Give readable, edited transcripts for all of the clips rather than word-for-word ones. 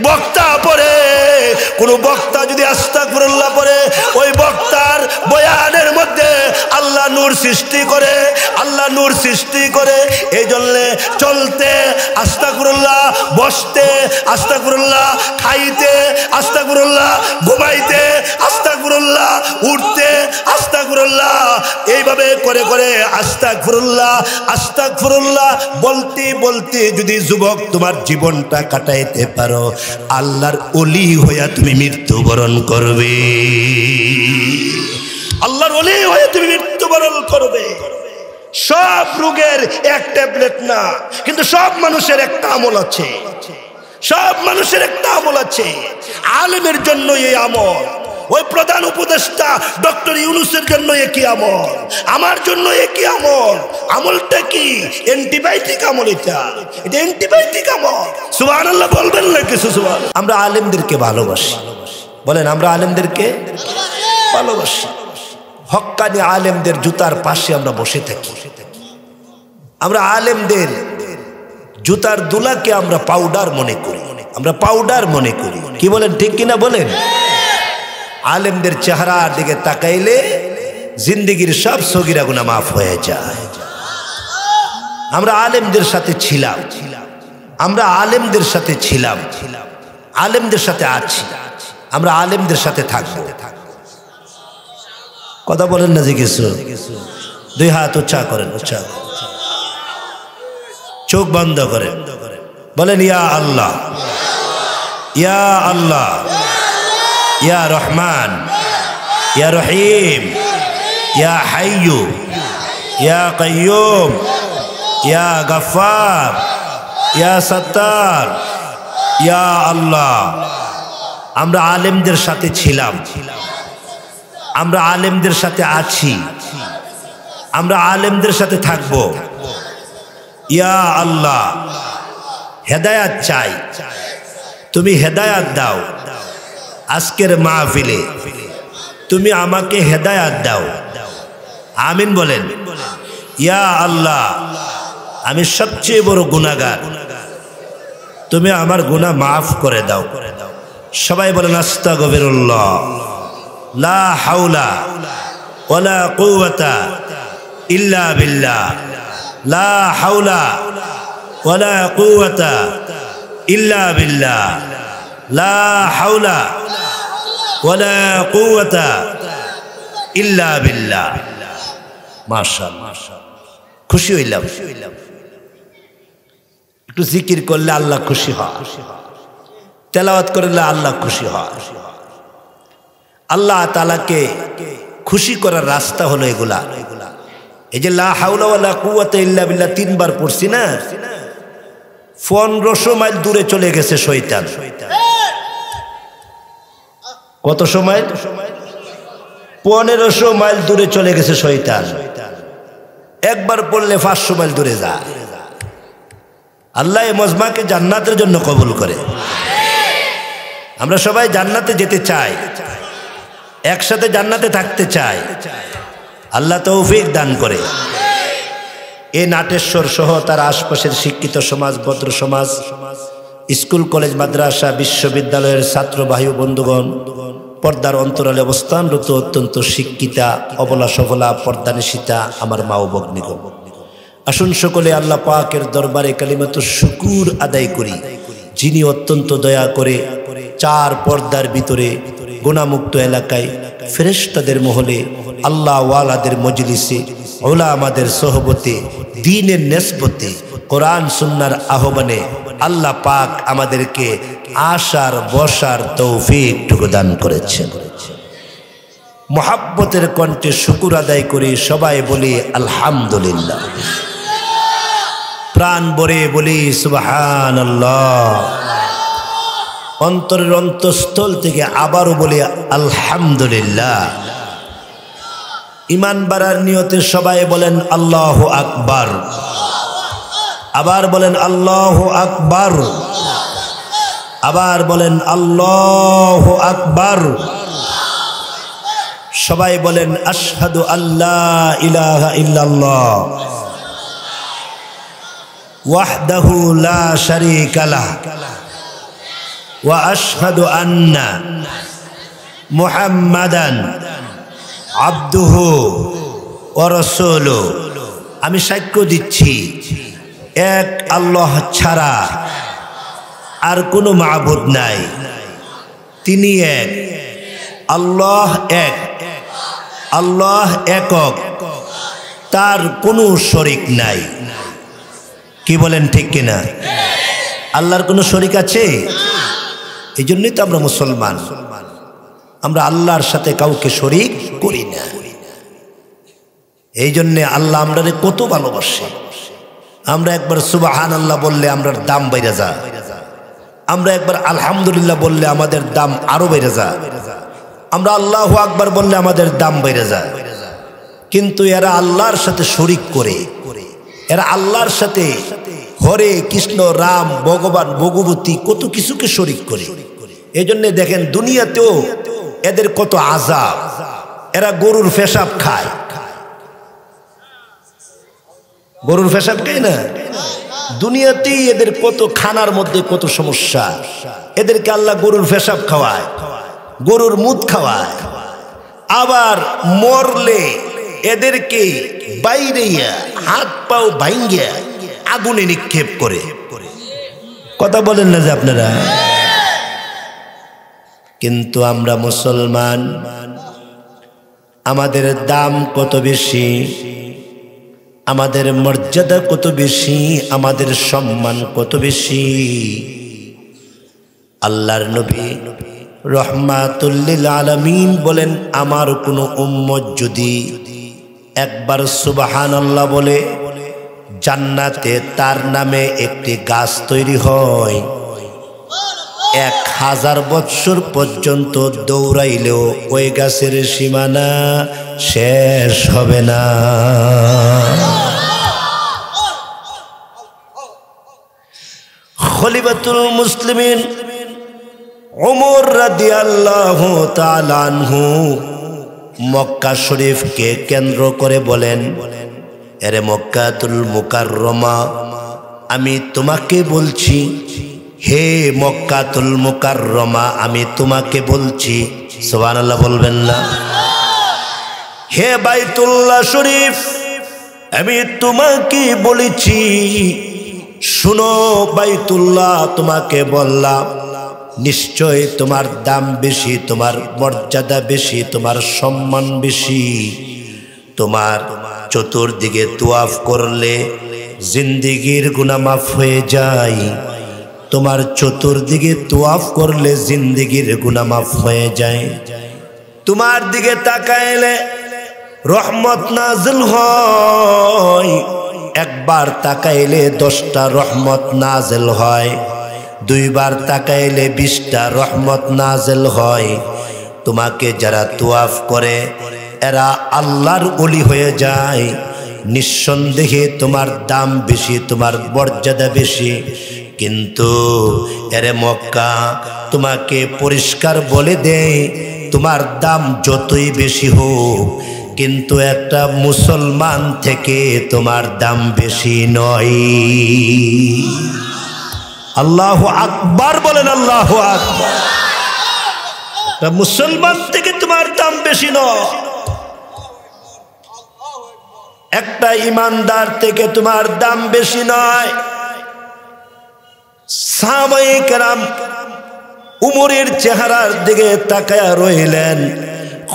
বক্তা পড়ে, কোন বক্তা যদি আস্তাগফিরুল্লাহ পড়ে, ওই বক্তার বয়ানের মধ্যে আল্লাহ নূর সৃষ্টি করে, আল্লাহ নূর সৃষ্টি করে। এই জন্য চলতে আস্তাগফিরুল্লাহ, বসতে আস্তাগফিরুল্লাহ, খাইতে আস্তাগফিরুল্লাহ, ঘুমাইতে আস্তাগফিরুল্লাহ, উঠতে আস্তাগফিরুল্লাহ, এইভাবে করে করে আস্তাগফিরুল্লাহ আস্তাগফিরুল্লাহ বলতে বলতে যদি যুবক তোমার জীবনটা কাটাইতে পারো, আল্লাহর ওলি হইয়া তুমি মৃত্যুবরণ করবে। আল্লাহর ওলি হয়ে তুমি মৃত্যুবরণ করবে। সব রোগের এক ট্যাবলেট না, কিন্তু সব মানুষের একটা আমল আছে, সব মানুষের একটা আমল আছে। আলেমের জন্য এই আমল, ওই প্রধান উপদেষ্টা ডক্টর ইউনূসের জন্য একই আমল, আমার জন্য একই আমল। আমলটা কি? অ্যান্টিবায়োটিক আমল। এটা অ্যান্টিবায়োটিক আমল। সুবহানাল্লাহ বলবেন না কিছু? সুবহানাল্লাহ। আমরা আলেমদেরকে ভালোবাসি, বলেন আমরা আলেমদেরকে ভালোবাসি। হক্কানি আলেমদের জুতার পাশে আমরা বসে থাকি। আমরা আলেমদের জুতার দুলাকে আমরা পাউডার মনে করি, আমরা পাউডার মনে করি। কি বলেন, ঠিক কিনা বলেন? আলেমদের চেহারার দিকে তাকাইলে জিন্দেগির সব সগীরা গুনাহ মাফ হয়ে যায়। আমরা আলেমদের সাথে ছিলাম, আমরা আলেমদের সাথে ছিলাম, আলেমদের সাথে আছি, আমরা আলেমদের সাথে থাকবো। কথা বলেন না যে কিছু? দুই হাত উচ্চা করেন, উচ্চা চোখ বন্ধ করেন, বলেন ইয়া আল্লাহ, ইয়া আল্লাহ, ইয়া রহমান, ইয়া রহিম, ইয়া হাইয়ু, ইয়া কাইয়ুম, ইয়া গফফার, ইয়া সত্তার, ইয়া আল্লাহ। আমরা আলেমদের সাথে ছিলাম, আমরা আলেমদের সাথে আছি, আমরা আলেমদের সাথে থাকব। ইয়া আল্লাহ, হেদায়াত চাই, তুমি হেদায়াত দাও। আজকের মাহফিলে তুমি আমাকে হেদায়াত দাও। আমিন বলেন। ইয়া আল্লাহ, আমি সবচেয়ে বড় গুনাহগার, তুমি আমার গুনাহ মাফ করে দাও। সবাই বলেন আস্তাগফিরুল্লাহ, লা হাওলা ওয়ালা কুওয়াতা ইল্লা বিল্লাহ, লা হাওলা ওয়ালা কুওয়াতা ইল্লা বিল্লাহ, লা হাওলা ওয়ালা কুওয়াতা ইল্লা বিল্লাহ। মাশাআল্লাহ, খুশি হইলাম। একটু জিকির করলে আল্লাহ খুশি হয়, তেলাওয়াত করলে আল্লাহ খুশি হয়। আল্লাহ তাআলাকে খুশি করার রাস্তা হলো এগুলা। এই যে লা হাওলা ওয়ালা কুওয়াতা ইল্লা বিল্লাহ তিনবার পড়ছি না, 1500 মাইল দূরে চলে গেছে শয়তান। কত সময়? 1500 মাইল দূরে চলে গেছে শয়তান। একবার পড়লে 500 মাইল দূরে যায়। আল্লাহ এই মজমাকে জান্নাতের জন্য কবুল করে। আমরা সবাই জান্নাতে যেতে চাই, একসাথে জান্নাতে থাকতে চাই। আল্লাহ তৌফিক দান করে। এই নাটেশ্বর সহ তার আশপাশের শিক্ষিত সমাজ, ভদ্র সমাজ, স্কুল কলেজ মাদ্রাসা বিশ্ববিদ্যালয়ের ছাত্র ভাই বন্ধুগণ, পর্দার অন্তরালে অবস্থানরত অত্যন্ত শিক্ষিতা, অবলা সফলা, পর্দানিশিতা আমার মা ও ভগ্নীগণ, আসুন সকলে আল্লাহ পাকের দরবারে কালিমাতু শুকুর আদায় করি, যিনি অত্যন্ত দয়া করে চার পর্দার ভিতরে গুনাহমুক্ত এলাকায় ফেরেশতাদের মহলে, আল্লাহ ওয়ালাদের মজলিসে, উলামাদের সোহবতে, দ্বীনের নেসবতে, কোরআন সুন্নাহর আহ্বানে আল্লাহ পাক আমাদেরকে আসার বসার তৌফিক দান করেছেন। মুহাব্বতের কণ্ঠে শুকর আদায় করে সবাই বলি আলহামদুলিল্লাহ, প্রাণ ভরে বলি সুবহানাল্লাহ, অন্তরের অন্তঃস্থল থেকে আবারও বলি আলহামদুলিল্লাহ। ইমান বাড়ার নিয়তে সবাই বলেন আল্লাহু আকবার, আবার বলেন আল্লাহু আকবার, আবার বলেন আল্লাহু আকবার। সবাই বলেন আশহাদু আল্লা ইলাহা ইল্লাল্লাহ ওয়াহদাহু লা শারীকা লাহ ওয়া আশহাদু আন্না মুহাম্মাদান আবদুহু ওয়া রাসূলুহু। আমি সাক্ষ্য দিচ্ছি এক আল্লাহ ছাড়া আর কোনো মাবুদ নাই, তিনি এক, আল্লাহ এক, আল্লাহ একক, তার কোনো শরিক নাই। কি বলেন ঠিক কিনা? আল্লাহর কোনো শরিক আছে? এই জন্যই তো আমরা মুসলমান, আমরা আল্লাহর সাথে কাউকে শরিক করি না। এই জন্যে আল্লাহ আমরা কত ভালোবাসে। আমরা একবার সুবহানাল্লাহ বললে আমরার দাম বেড়ে যায়, আমরা একবার আলহামদুলিল্লাহ বললে আমাদের দাম আরো বেড়ে যায়, আমরা আল্লাহু আকবার বললে আমাদের দাম বেড়ে যায়। কিন্তু এরা আল্লাহর সাথে শরিক করে, এরা আল্লাহর সাথে হরে কৃষ্ণ রাম ভগবান ভগবতী কত কিছুকে শরিক করে। এই জন্য দেখেন দুনিয়াতেও এদের কত আযাব, এরা গরুর পেশাব খায়, গরুর পেশাব খায় না, দুনিয়াতেই এদের কত খানার মধ্যে কত সমস্যা। এদেরকে আল্লাহ গরুর পেশাব খাওয়ায়, গরুর মুত খাওয়ায়, আবার মরলে এদেরকে বাইরে হাত পাও ভাঙ্গিয়া আগুনে নিক্ষেপ করে। কথা বলেন না যে আপনারা? কিন্তু আমরা মুসলমান, আমাদের দাম কত বেশি, আমাদের মর্যাদা কত বেশি, আমাদের সম্মান কত বেশি। আল্লাহর নবী রহমাতুল লিল আলামিন বলেন, আমার কোনো উম্মত যদি একবার সুবহানাল্লাহ বলে জান্নাতে তার নামে একটি গাছ তৈরি হয়, 1000 বৎসর পর্যন্ত দৌড়াইলেও ওই গাছের সীমানা শেষ হবে না। খলিফাতুল মুসলিমিন ওমর রাদিয়াল্লাহু তাআলা আনহু মক্কা শরীফকে কেন্দ্র করে বলেন, এরে মক্কাতুল মুকাররমা, আমি তোমাকে বলছি, হে মক্কাতুল মুকাররমা, আমি তোমাকে বলছি, সুবহানাল্লাহ বলবেন না? হে বাইতুল্লাহ শরীফ, আমি তোমাকে বলেছি, শুনো বাইতুল্লাহ, তোমাকে বললাম, নিশ্চয় তোমার দাম বেশি, তোমার মর্যাদা বেশি, তোমার সম্মান বেশি। তোমার চতুর্দিকে তুয়াফ করলে জিন্দেগির গুনাহ মাফ হয়ে যায়, তোমার চতুর্দিকে তুয়াফ করলে জিন্দেগির গুনাহ মাফ হয়ে যায়। তোমার দিকে তাকাইলে রহমত নাজিল হয়, একবার তাকাইলে 10টা রহমত নাজিল হয়, 2বার তাকাইলে 20টা রহমত নাজিল হয়। তোমাকে যারা তুয়াফ করে এরা আল্লাহর ওলি হয়ে যায়। নিঃসন্দেহে তোমার দাম বেশি, তোমার মর্যাদা বেশি। কিন্তু এরে মক্কা, তোমাকে পরিষ্কার বলে দেয়, তোমার দাম যতই বেশি হোক, কিন্তু একটা মুসলমান থেকে তোমার দাম বেশি নয়। আল্লাহু আকবার বলেন, আল্লাহু আকবার। একটা মুসলমান থেকে তোমার দাম বেশি নয়, একটা ইমানদার থেকে তোমার দাম বেশি নয়। সাহাবায়ে কেরাম উমরের চেহারার দিকে তাকায়া রইলেন।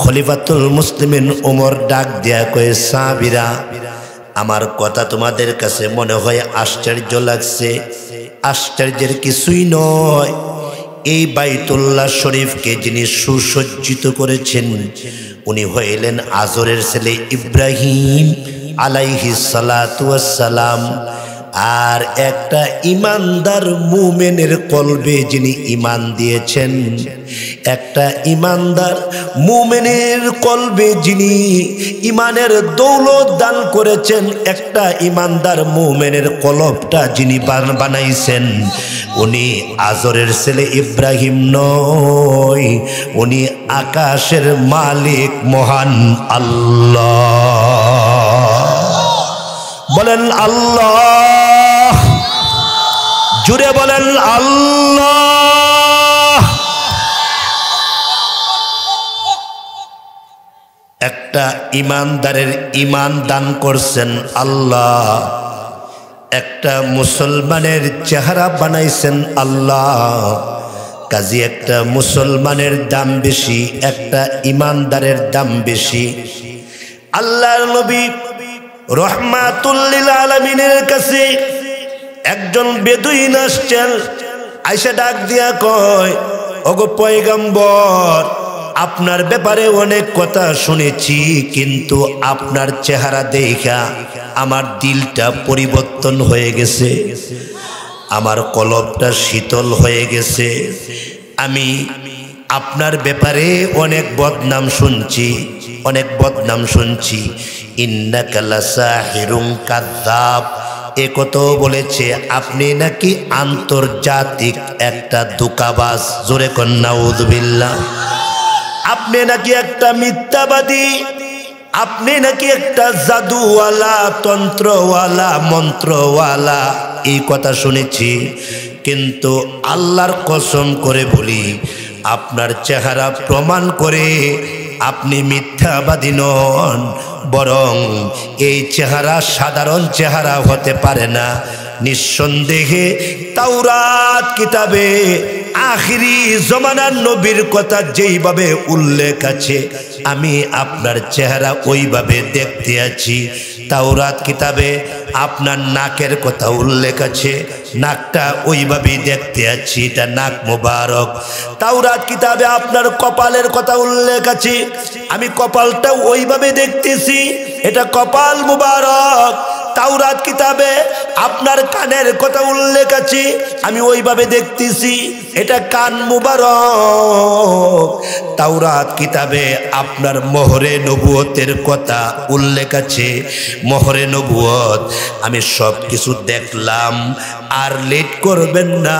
খলিফাতুল মুসলিমিন উমর ডাক দিয়া কয়ে, সাহাবীরা, আমার কথা তোমাদের কাছে মনে হয় আশ্চর্য লাগছে। আশ্চর্যের কিছুই নয়। এই বাইতুল্লাহ শরীফকে যিনি সুসজ্জিত করেছেন উনি হইলেন আজরের ছেলে ইব্রাহিম আলাইহিস সালাতু ওয়াস সালাম। আর একটা ইমানদার মুমিনের কলবে যিনি ইমান দিয়েছেন, একটা ইমানদার মুমিনের কলবে যিনি ইমানের দৌলত দান করেছেন, একটা ইমানদার মুমিনের কলবটা যিনি বানাইছেন, উনি আজরের ছেলে ইব্রাহিম নয়, উনি আকাশের মালিক মহান আল্লাহ। বলেন আল্লাহ, জুড়ে বলেন আল্লাহ। ইমানদারের ইমান দান করছেন আল্লাহ, একটা মুসলমানের চেহারা বানাইছেন আল্লাহ। কাজী একটা মুসলমানের দাম বেশি, একটা ইমানদারের দাম বেশি। আল্লাহর নবী রহমাতুল লিল আলামিনের কাছে একজন বেদুইন আসছেন, আইসা ডাক দিয়া কয়, ওগো পয়গম্বর, আপনার ব্যাপারে অনেক কথা শুনেছি, কিন্তু আপনার চেহারা দেখা আমার দিলটা পরিবর্তন হয়ে গেছে, আমার কলবটা শীতল হয়ে গেছে। আমি আপনার ব্যাপারে অনেক বদনাম শুনছি, অনেক বদনাম শুনছি। ইন্নাকা লাসাহিরুন কাযযাব, এ কথাও বলেছে আপনি নাকি আন্তর্জাতিক একটা ধোঁকাবাজ। জোরে কন নাউযুবিল্লাহ। আপনি নাকি একটা মিথ্যাবাদী, আপনি নাকি একটা জাদুওয়ালা, তন্ত্রওয়ালা, মন্ত্রওয়ালা, এই কথা শুনেছি। কিন্তু আল্লাহর কসম করে বলি, আপনার চেহারা প্রমাণ করে আপনি মিথ্যাবাদী নন, বরং এই চেহারা সাধারণ চেহারা হতে পারে না। নিঃসন্দেহে তাওরাত কিতাবে আখিরি জমানার নবীর কথা যেইভাবে উল্লেখ আছে, আমি আপনার চেহারা ওইভাবে দেখতে আছি। তাওরাত কিতাবে আপনার নাকের কথা উল্লেখ আছে, নাকটা ওইভাবেই দেখতে আছি, এটা নাক মোবারক। তাওরাত কিতাবে আপনার কপালের কথা উল্লেখ আছে, আমি কপালটা ওইভাবে দেখতেছি, এটা কপাল মুবারক। তাওরাত কিতাবে আপনার কানের কথা উল্লেখ আছে, আমি ওইভাবে দেখতেছি, এটা কান মুবারক। তাওরাত কিতাবে আপনার মোহরে নবুয়তের কথা উল্লেখ আছে, মোহরে নবুয়ত। আমি সব কিছু দেখলাম, আর লেট করবেন না,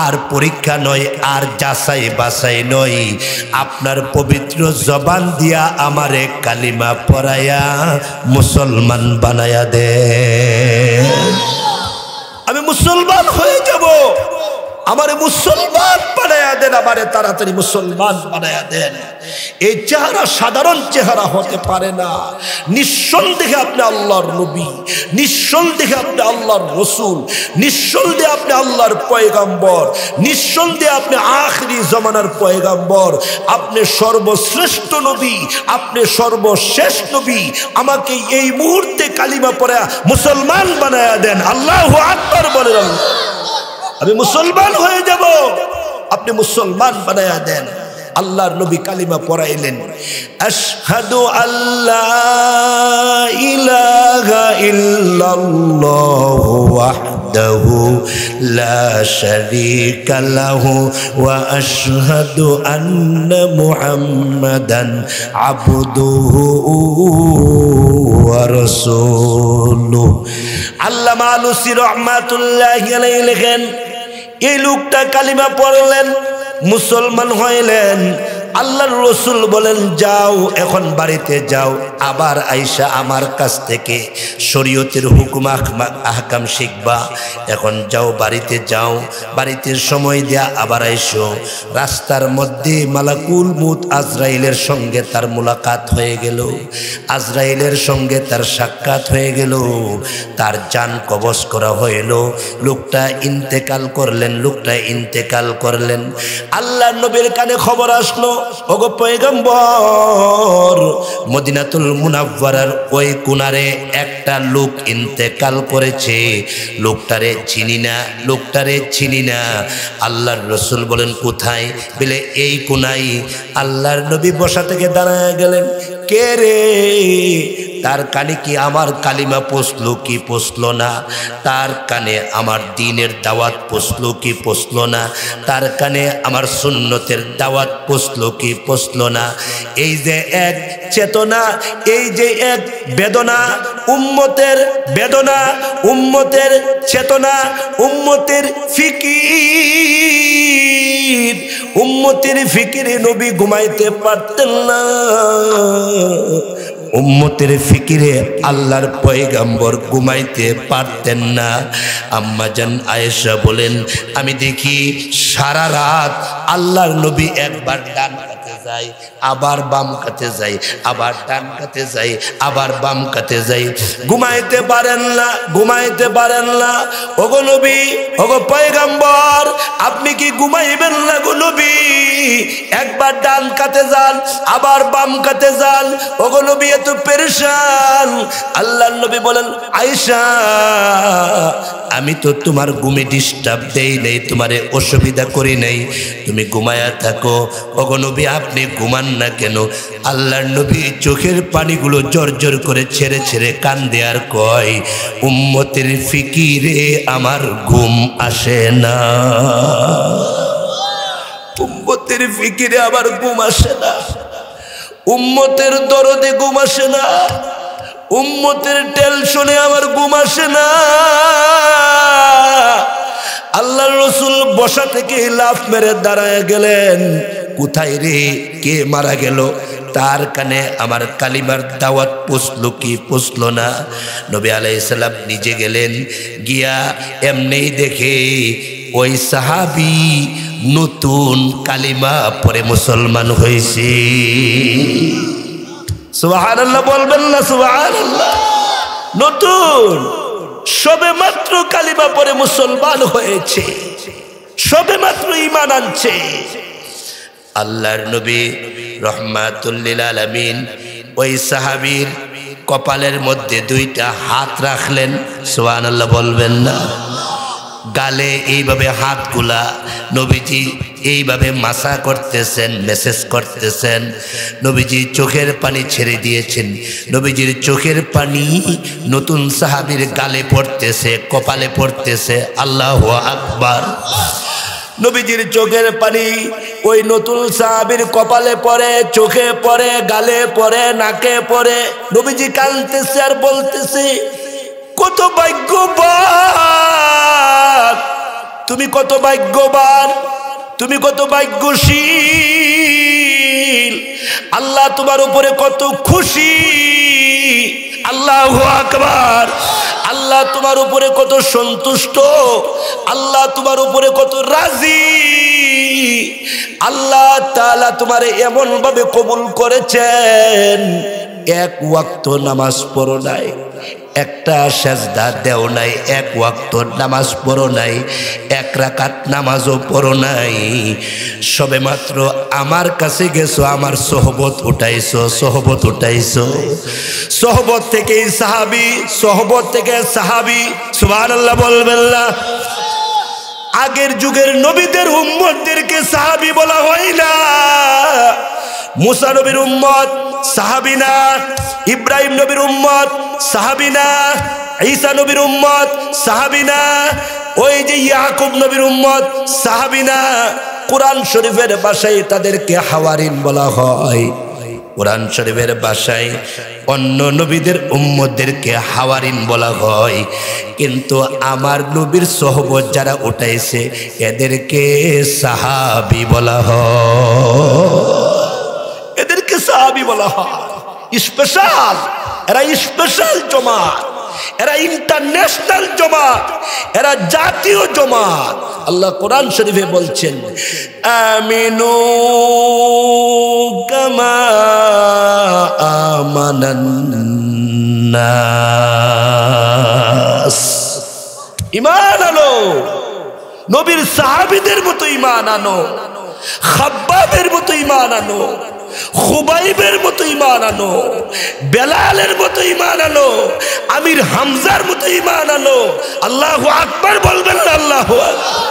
আর পরীক্ষা নয়, আর যাচাই বাছাই নয়, আপনার পবিত্র জবান দিয়া আমারে কালিমা পড়ায়া মুসলমান বানায়া দে, আমি মুসলমান হয়ে যাব। আমারে মুসলমান বানায়া দেন, আমারে তাড়াতাড়ি মুসলমান বানায়া দেন। এই চেহারা সাধারণ চেহারা হতে পারে না। নিঃসন্দেহে আপনি আল্লাহর নবী, নিঃসন্দেহে আপনি আল্লাহর রসুল, নিঃসন্দেহে আপনি আল্লাহর পয়গম্বর, নিঃসন্দেহে আপনি আখিরি জমানার পয়গম্বর, আপনি সর্বশ্রেষ্ঠ নবী, আপনি সর্বশেষ নবী। আমাকে এই মুহূর্তে কালিমা পড়া মুসলমান বানায়া দেন। আল্লাহু আকবার বলেন, আমি মুসলমান হয়ে যাব, আপনি মুসলমান বানায়া দেন। আল্লাহর নবী কালিমা পড়াইলেন, আশহাদু আল্লা ইলাহা ইল্লাল্লাহু ওয়াহদাহু লা শারীকা লাহু ওয়া আশহাদু আন্না মুহাম্মাদান আবদুহু ওয়া রাসূলুহু। আল্লামা আলুসি রাহমাতুল্লাহি আলাইহি লেখেন, এই লোকটা কালিমা পড়লেন, মুসলমান হইলেন। আল্লাহর রসুল বলেন, যাও এখন বাড়িতে যাও, আবার আইসা আমার কাছ থেকে শরীয়তের হুকুম আহকাম শিখবা। এখন যাও, বাড়িতে যাও, বাড়িতে সময় দেয়া আবার আইসো। রাস্তার মধ্যে মালাকুল মউত আজরাইলের সঙ্গে তার মুলাকাত হয়ে গেল, আজরাইলের সঙ্গে তার সাক্ষাৎ হয়ে গেল, তার জান কবজ করা হইল। লোকটা ইন্তেকাল করলেন, লোকটা ইন্তেকাল করলেন। আল্লাহর নবীর কানে খবর আসলো, ওগো পয়গম্বর, মদিনাতুল মুনাওয়ারার ওই কোনারে একটা লোক ইন্তেকাল করেছে, লোকটারে চিনি না, লোকটারে চিনি না। আল্লাহর রসুল বলেন, কোথায়? বলে এই কোনায়। আল্লাহর নবী বসা থেকে দাঁড়ায় গেলেন, কে রে? তার কানে কি আমার কালিমা পৌঁছলো কি পৌঁছলো না? তার কানে আমার দ্বীনের দাওয়াত পৌঁছলো কি পৌঁছলো না? তার কানে আমার সুন্নতের দাওয়াত পৌঁছলো কি পৌঁছলো না? এই যে এক চেতনা, এই যে এক বেদনা, উম্মতের বেদনা, উম্মতের চেতনা, উম্মতের ফিকির, উম্মতের ফিকিরে নবী ঘুমাইতে পারতেন না। উম্মতের ফিকিরে আল্লাহর পয়গম্বর ঘুমাইতে পারতেন না। আম্মা জান আয়েশা বলেন, আমি দেখি সারা রাত আল্লাহর নবী একবার ডান হাতে যাই, আবার বাম কাতে যাই, আবার ডান কাতে যাই, আবার বাম কাতে যাই। ঘুমাইতে পারেন না, ঘুমাইতে পারেন না। ওগো নবী, ওগো পয়গম্বর, আপনি কি ঘুমাইবেন না গো নবী? একবার ডান কাতে যান, আবার বাম কাতে যান। ওগো নবী এত পেরেশান। আল্লাহর নবী বলেন, আয়েশা, আমি তো তোমার ঘুমে ডিস্টার্ব দেই নাই, তোমারে অসুবিধা করি নাই, তুমি ঘুমায়া থাকো। ওগো নবী আপনি ঘুমান না কেন? আল্লাহর নবী চোখের পানিগুলো জর্জর করে ছেড়ে ছেড়ে কান্দে আর কয়, উম্মতের ফিকিরে আমার ঘুম আসে না, উম্মতের ফিকিরে আমার ঘুম আসে না, উম্মতের দরদে ঘুম আসে না, উম্মতের টেনশনে আমার ঘুম আসে না। আল্লাহর রাসূল বসা থেকে লাফ মেরে দাঁড়ায় গেলেন, কোথায় রে, কে মারা গেল? তার কানে আমার কালিমার দাওয়াত পৌঁছলো কি পৌঁছলো না? নবী আলাইহিস সালাম নিজে গেলেন, গিয়া এমনি দেখে ওই সাহাবী নতুন কালিমা পরে মুসলমান হয়েছে। সুবহানাল্লাহ বলবেন না? সুবহানাল্লাহ। নতুন, সবে মাত্র কালিমা পরে মুসলমান হয়েছে, সবে মাত্র ঈমান আনছে। আল্লাহর নবী রাহমাতুল লিল আলামিন ওই সাহাবীর কপালের মধ্যে দুইটা হাত রাখলেন। সুবহানাল্লাহ বলবেন না? গালে এইভাবে হাতগুলা নবীজি এইভাবে মাসা করতেছেন, মেসেজ করতেছেন। নবীজি চোখের পানি ছেড়ে দিয়েছেন, নবীজির চোখের পানি নতুন সাহাবীর গালে পড়তেছে, কপালে পড়তেছে। আল্লাহু আকবার। নবীজির চোখের পানি ওই নতুন সাহাবীর কপালে পড়ে, চোখে পড়ে, গালে পড়ে, নাকে পড়ে। নবীজি কাঁদতেছে আর বলতেছে, কত ভাগ্যবান তুমি, কত ভাগ্যবান তুমি, কত ভাগ্যশীল। আল্লাহ তোমার উপরে কত খুশি। আল্লাহু আকবার। আল্লাহ তোমার উপরে কত সন্তুষ্ট, আল্লাহ তোমার উপরে কত রাজি। আল্লাহ তাআলা তোমারে এমন ভাবে কবুল করেছেন, এক ওয়াক্ত নামাজ পড়ো নাই, একটা সেজদা দেও নাই, এক ওয়াক্ত নামাজ পড়ো নাই, এক রাকাত নামাজও পড়ো নাই। সবে মাত্র আমার কাছে গেছো, আমার সোহবত উঠাইছো, সোহবত উঠাইছো। সোহবত থেকে সাহাবী, সোহবত থেকে সাহাবী। সুবহানাল্লাহ বলবেন না? আগের যুগের নবীদের উম্মতদেরকে সাহাবী বলা হয় না। মুসা নবীর উম্মত সাহাবী না, ইব্রাহিম নবীর উম্মত সাহাবী না, ঈসা নবীর উম্মত সাহাবী না, ওই যে ইয়াকুব নবীর উম্মত সাহাবী না। কোরআন শরীফের ভাষায় তাদেরকে হাওয়ারিন বলা হয়। কোরআন শরীফের ভাষায় অন্য নবীদের উম্মতদেরকে হাওয়ারিন বলা হয়, কিন্তু আমার নবীর সোহবত যারা উঠাইছে এদেরকে সাহাবী বলা হয়, এদেরকে সাহাবী বলা হয়। স্পেশাল, এরা স্পেশাল জমাত, এরা ইন্টারন্যাশনাল জমাত, এরা জাতীয় জমাত। আল্লাহ কোরআন শরীফে বলছেন, আমিনু কামা আমানান নাস। ঈমান আনো, নবীর সাহাবীদের মতো ঈমান আনো, খাব্বাবের মতো ঈমান আনো, খুবাইবের মতো ঈমান আনো, বেলালের মতো ঈমান আনো, আমির হামজার মতো ঈমান আনো। আল্লাহু আকবার বলবেন না? আল্লাহু আকবার।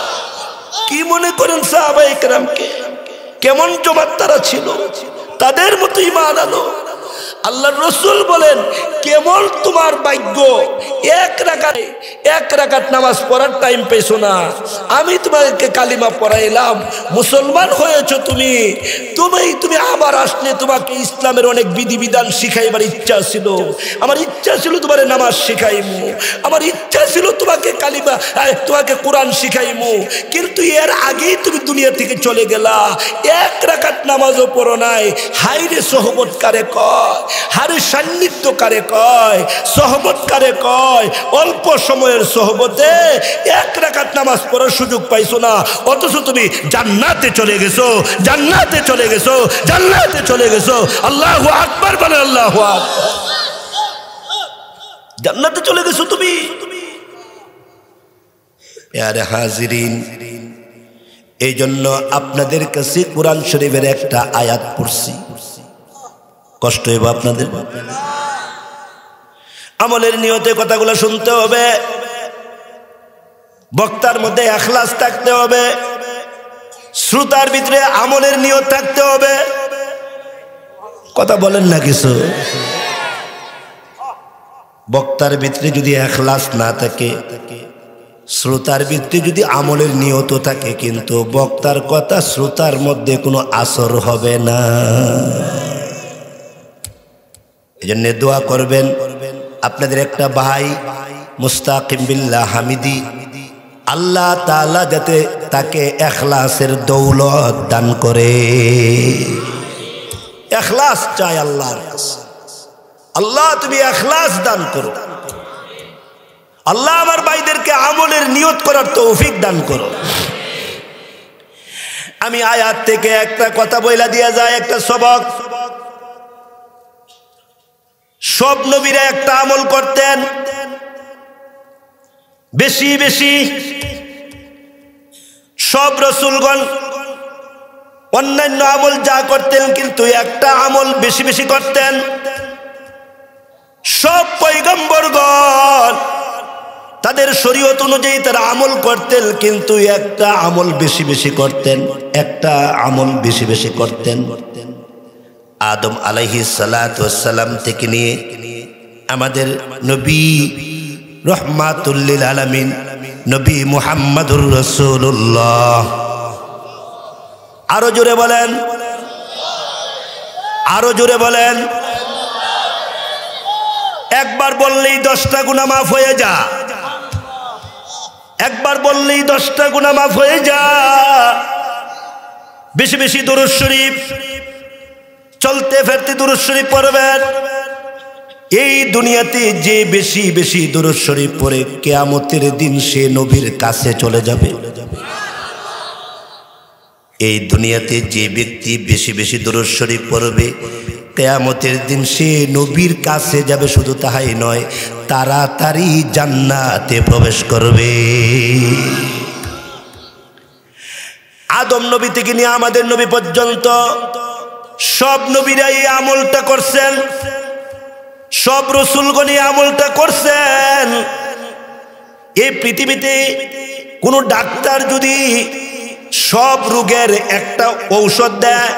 কি মনে করেন সাহাবায়ে কেরামকে? কেমন জমাত তারা ছিল? তাদের মতো ঈমান আনো। আল্লাহর রাসূল বলেন, কেমন তোমার ভাগ্য, এক রাকাত নামাজ পড়ার টাইম পেছো না, আমি তোমাকে কালিমা পড়াইলাম, মুসলমান হয়েছো তুমি। তুমি আবার আসলে তোমাকে ইসলামের অনেক বিধিবিধান শিখাইবার ইচ্ছা ছিল। আমার ইচ্ছা ছিল তোমার নামাজ শিখাইমু, আমার ইচ্ছা ছিল তোমাকে কালিমা, তোমাকে কোরআন শিখাইমু, কিন্তু এর আগেই তুমি দুনিয়া থেকে চলে গেলা, এক রাকাত নামাজও পড়ো নাই। হাইরে সোহবত কারে কয়? হারি সান্নিধ্য কারে কয়, সোহবত কারে কয়। অল্প সময়ের সোহবতে এক রাকাত নামাজ পড়ার সুযোগ পাইছো না, অথচ তুমি জান্নাতে চলে গেছো, জান্নাতে চলে গেছো, জান্নাতে চলে গেছো। আল্লাহু আকবার বলে, আল্লাহু আকবার। জান্নাতে চলে গেছো তুমি। প্যারে হাজিরিন, এই জন্য আপনাদের কাছে কোরআন শরীফের একটা আয়াত পড়ছি, কষ্ট হইব আপনাদের। আমলের নিয়তে কথাগুলো শুনতে হবে, বক্তার মধ্যে ইখলাস থাকতে হবে, শ্রোতার ভিতরে আমলের নিয়ত থাকতে হবে। কথা বলেন না কিছু? বক্তার ভিতরে যদি ইখলাস না থাকে, শ্রোতার ভিতরে যদি আমলের নিয়ত থাকে, কিন্তু বক্তার কথা শ্রোতার মধ্যে কোনো আসর হবে না। এই জন্য দোয়া করবেন। আপনাদের একটা ভাই মুস্তাকিম বিল্লাহ হামিদি, আল্লাহ তাআলা যাতে তাকে ইখলাসের দৌলত দান করে। ইখলাস চাই আল্লাহর কাছে। আল্লাহ তুমি ইখলাস দান করো। আল্লাহ আমার ভাইদেরকে আমলের নিয়ত করার তৌফিক দান করো। আমি আয়াত থেকে একটা কথা বইলা দিয়া যায়, একটা সবক। সব নবীরা একটা আমল করতেন বেশি বেশি, সব রাসূলগণ অন্যান্য আমল যা করতেন, কিন্তু একটা আমল বেশি বেশি করতেন। সব পয়গম্বরগণ তাদের শরীয়ত অনুযায়ী তারা আমল করতেন, কিন্তু একটা আমল বেশি বেশি করতেন, একটা আমল বেশি বেশি করতেন। আদম আলাইহিস সালাতু ওয়াস সালাম থেকে নিয়ে আমাদের নবী রাহমাতুল লিল আলামিন নবী মুহাম্মদুর রাসূলুল্লাহ। আরো জোরে বলেন, আরো জোরে বলেন। একবার বললেই 10টা গুনাহ মাফ হয়ে যা, একবার বললেই 10টা গুনাহ মাফ হয়ে যা। বেশি বেশি দুরূদ শরীফ, চলতে ফিরতে দুরূদ শরীফ পড়বেন। এই দুনিয়াতে যে বেশি বেশি দুরূদ শরীফ পড়ে, কিয়ামতের দিন সে নবীর কাছে চলে যাবে। এই দুনিয়াতে যে ব্যক্তি বেশি বেশি দুরূদ শরীফ পড়বে, কিয়ামতের দিন সে নবীর কাছে যাবে। শুধু তাই নয়, তাড়াতাড়ি জান্নাতে প্রবেশ করবে। আদম নবী থেকে নিয়ে আমাদের নবী পর্যন্ত সব নবীরা এই আমলটা করছেন, সব রাসূলগণ এই আমলটা করছেন। এই পৃথিবীতে কোনো ডাক্তার যদি সব রোগের একটা ঔষধ দেয়,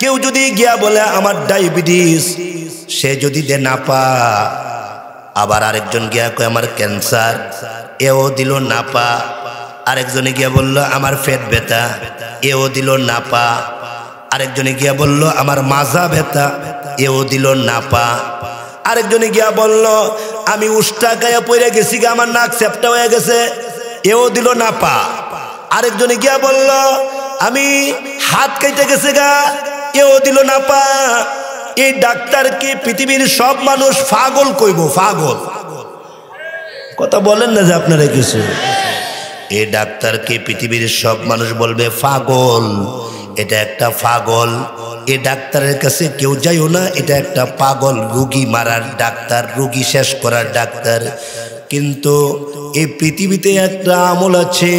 কেউ যদি গিয়া বলে আমার ডায়াবেটিস, সে যদি দে না পা, আবার আরেকজন গিয়া কয় আমার ক্যান্সার, এও দিল না পা। আরেকজনে গিয়া বলল আমার পেট ব্যথা, এও দিল না পা। আরেকজনে গিয়া বলল আমার মাজা ব্যথা, এও দিল না পা। আরেকজনে গিয়া বলল আমি উষ্টা গায়ে পড়ে গেছি, আমার নাক চ্যাপটা হয়ে গেছে, এও দিল না পা। আরেকজনে গিয়া বলল আমি হাত কেটে গেছে গা, এও দিল না পা। এই ডাক্তারকে পৃথিবীর সব মানুষ পাগল কইব, পাগল। কথা বলেন না যে আপনারা কিছু? এই ডাক্তারকে পৃথিবীর সব মানুষ বলবে পাগল, এটা একটা পাগল। এই ডাক্তারের কাছে কেউ যাইও না, এটা একটা পাগল, রোগী মারার ডাক্তার, রোগী শেষ করার ডাক্তার। কিন্তু এই পৃথিবীতে একটা আমল আছে,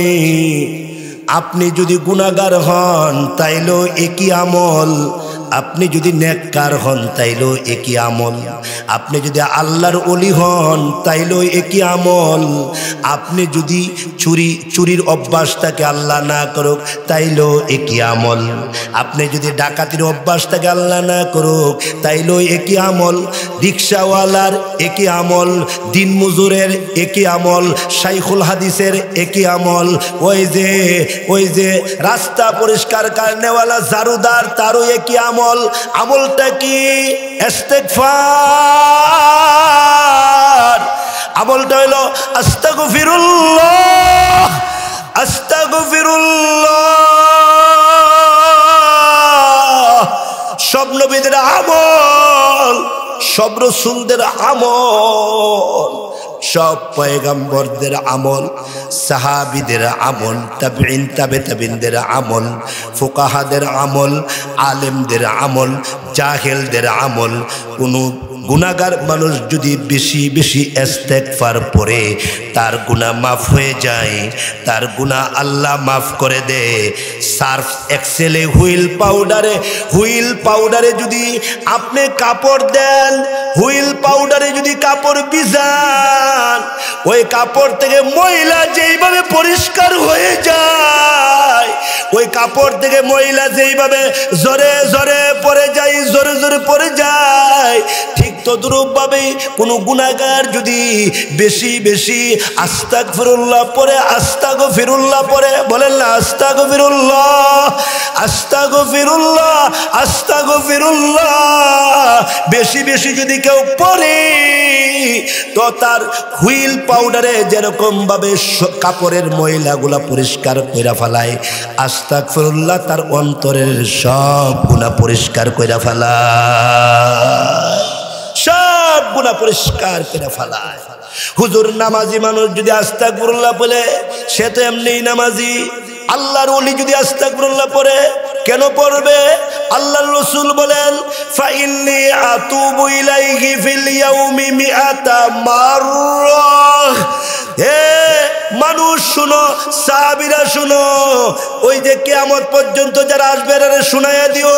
আপনি যদি গুনাহগার হন তাইলেও একই আমল, আপনি যদি নেককার হন তাইলেও একই আমল, আপনি যদি আল্লাহর ওলি হন তাইলেও একই আমল, আপনি যদি চুরির অভ্যাস থাকে আল্লাহ না করুক তাইলেও একই আমল, আপনি যদি ডাকাতির অভ্যাস থাকে আল্লাহ না করুক তাইলেও একই আমল, রিক্সাওয়ালার একই আমল, দিনমজুরের একই আমল, শাইখুল হাদিসের একই আমল, ওই যে রাস্তা পরিষ্কার করনেওয়ালা ঝাড়ুদার তারও একই আমল। আমলটা কি? ইস্তেগফার। আমলটা হলো আস্তাগফিরুল্লাহ, আস্তাগফিরুল্লাহ। সব নবীদের আমল আমল, সব রসুলদের আমল, সব পয়গম্বরদের আমল, সাহাবীদের আমল, তাবিঈন তাবে তাবিনদের আমল, ফুকাহাদের আমল, আলেমদের আমল, জাহেলদের আমল। কোনো গুনাহগার মানুষ যদি বেশি বেশি ইস্তেগফার পড়ে তার গুনাহ মাফ হয়ে যায়, তার গুনাহ আল্লাহ মাফ করে দেয়। সার্ফ এক্সেলে হুইল পাউডারে যদি আপনি কাপড় দেন, হুইল পাউডারে যদি কাপড় ভিজান, ওই কাপড় থেকে ময়লা যেইভাবে পরিষ্কার হয়ে যায়, ওই কাপড় থেকে ময়লা যেইভাবে জোরে জোরে পড়ে যায়, জোরে জোরে পড়ে যায়, ঠিক তদ্রূপভাবে কোনো গুনাহগার যদি বেশি বেশি আস্তাগফিরুল্লাহ পড়ে, আস্তাগফিরুল্লাহ পড়ে, বলেন না আস্তাগফিরুল্লাহ, আস্তাগফিরুল্লাহ, আস্তাগফিরুল্লাহ, বেশি বেশি যদি কেউ পড়ে, তো তার হুইল পাউডারে যেরকম ভাবে কাপড়ের ময়লাগুলা পরিষ্কার কইরা ফেলায়, আস্তাগফিরুল্লাহ তার অন্তরের সব গুনাহ পরিষ্কার কইরা ফেলায়, সব গুনাহ পরিষ্কার করে ফেলায়। হুজুর নামাজি মানুষ যদি আস্তাগফিরুল্লাহ বলে, সে তো এমনিই নামাজি। আল্লাহর ওলি যদি আস্তাগফিরুল্লাহ পড়ে, কেন পড়বে? আল্লাহর রাসূল বলেন, ফাইন্নী আতুবু ইলাইহি ফিল ইয়াউমি মিআতা মাররাহ। হে মানুষ শুনো, সাহাবীরা শুনো, ওই যে কিয়ামত পর্যন্ত যারা আসবে এরা শুনাইয়া দিও,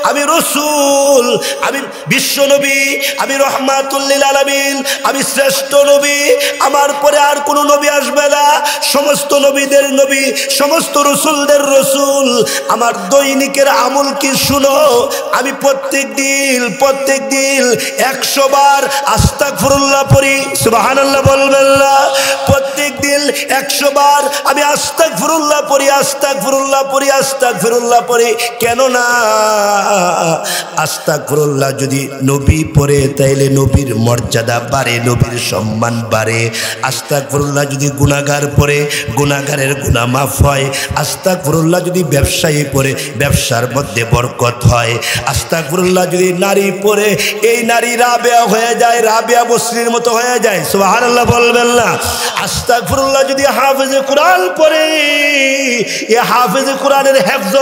আমি রাসূল, আমি বিশ্ব নবী, আমি রহমাতুল লিল আলামিন, আমি শ্রেষ্ঠ নবী, আমার পরে আর কোনো নবী আসবে না, সমস্ত নবীদের নবী, সমস্ত রাসূলদের রাসূল। আমার দৈনিকের আমল কি শুনো, আমি প্রত্যেক দিন 100 বার আস্তাগফিরুল্লাহ পড়ি, সুবহানাল্লাহ বলবেন না? প্রত্যেক দিন 100 বার আমি আস্তাগফিরুল্লাহ পড়ি, আস্তাগফিরুল্লাহ পড়ি, আস্তাগফিরুল্লাহ পড়ি। কেন না? আস্তাগফিরুল্লাহ যদি নবী পড়ে তাইলে নবীর মর্যাদা বাড়ে, নবীর সম্মান বাড়ে। আস্তাগফিরুল্লাহ যদি গুনাহগার পড়ে, গুনাহগারের গুনাহ মাফ হয়। আস্তাগফিরুল্লাহ যদি ব্যবসায়ী পড়ে, ব্যবসার মধ্যে বরকত হয়। আস্তাগফিরুল্লাহ যদি নারী পড়ে, এই নারী রাবেয়া হয়ে যায়, রাবেয়া বসরির মতো হয়ে যায়, সুবহানাল্লাহ বলবেন না? আস্তাগফিরুল্লাহ যদি হাফেজে কোরআন পড়ে, এই হাফেজে কোরআনের হেফজ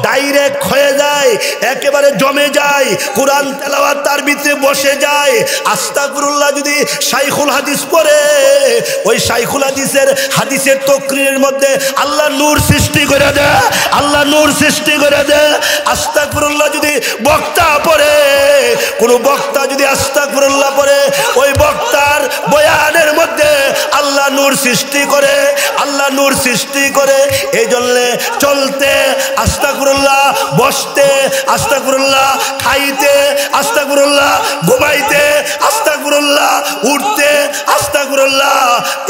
ডাইরেক্ট হয়ে যায়, একেবারে জমে যায়, কোরআন তেলাওয়াত তার ভিতরে বসে যায়। আস্তাগফিরুল্লাহ যদি শাইখুল হাদিস পড়ে, ওই শাইখুল হাদিসের তাকরীরের মধ্যে আল্লাহ নূর সৃষ্টি করে দেয়, আল্লাহ নূর সৃষ্টি করে দেয়। আস্তাগফিরুল্লাহ যদি বক্তা পড়ে, কোন বক্তা যদি আস্তাগফিরুল্লাহ পড়ে, ওই বক্তার বয়ানের মধ্যে আল্লাহ নূর সৃষ্টি করে, আল্লাহ নূর সৃষ্টি করে। এই জন্য চলতে আস্তাগফিরুল্লাহ, বসতে আস্তাগফিরুল্লাহ, খাইতে আস্তাগফিরুল্লাহ, ঘুমাইতে আস্তাগফিরুল্লাহ, উঠতে আস্তাগফিরুল্লাহ,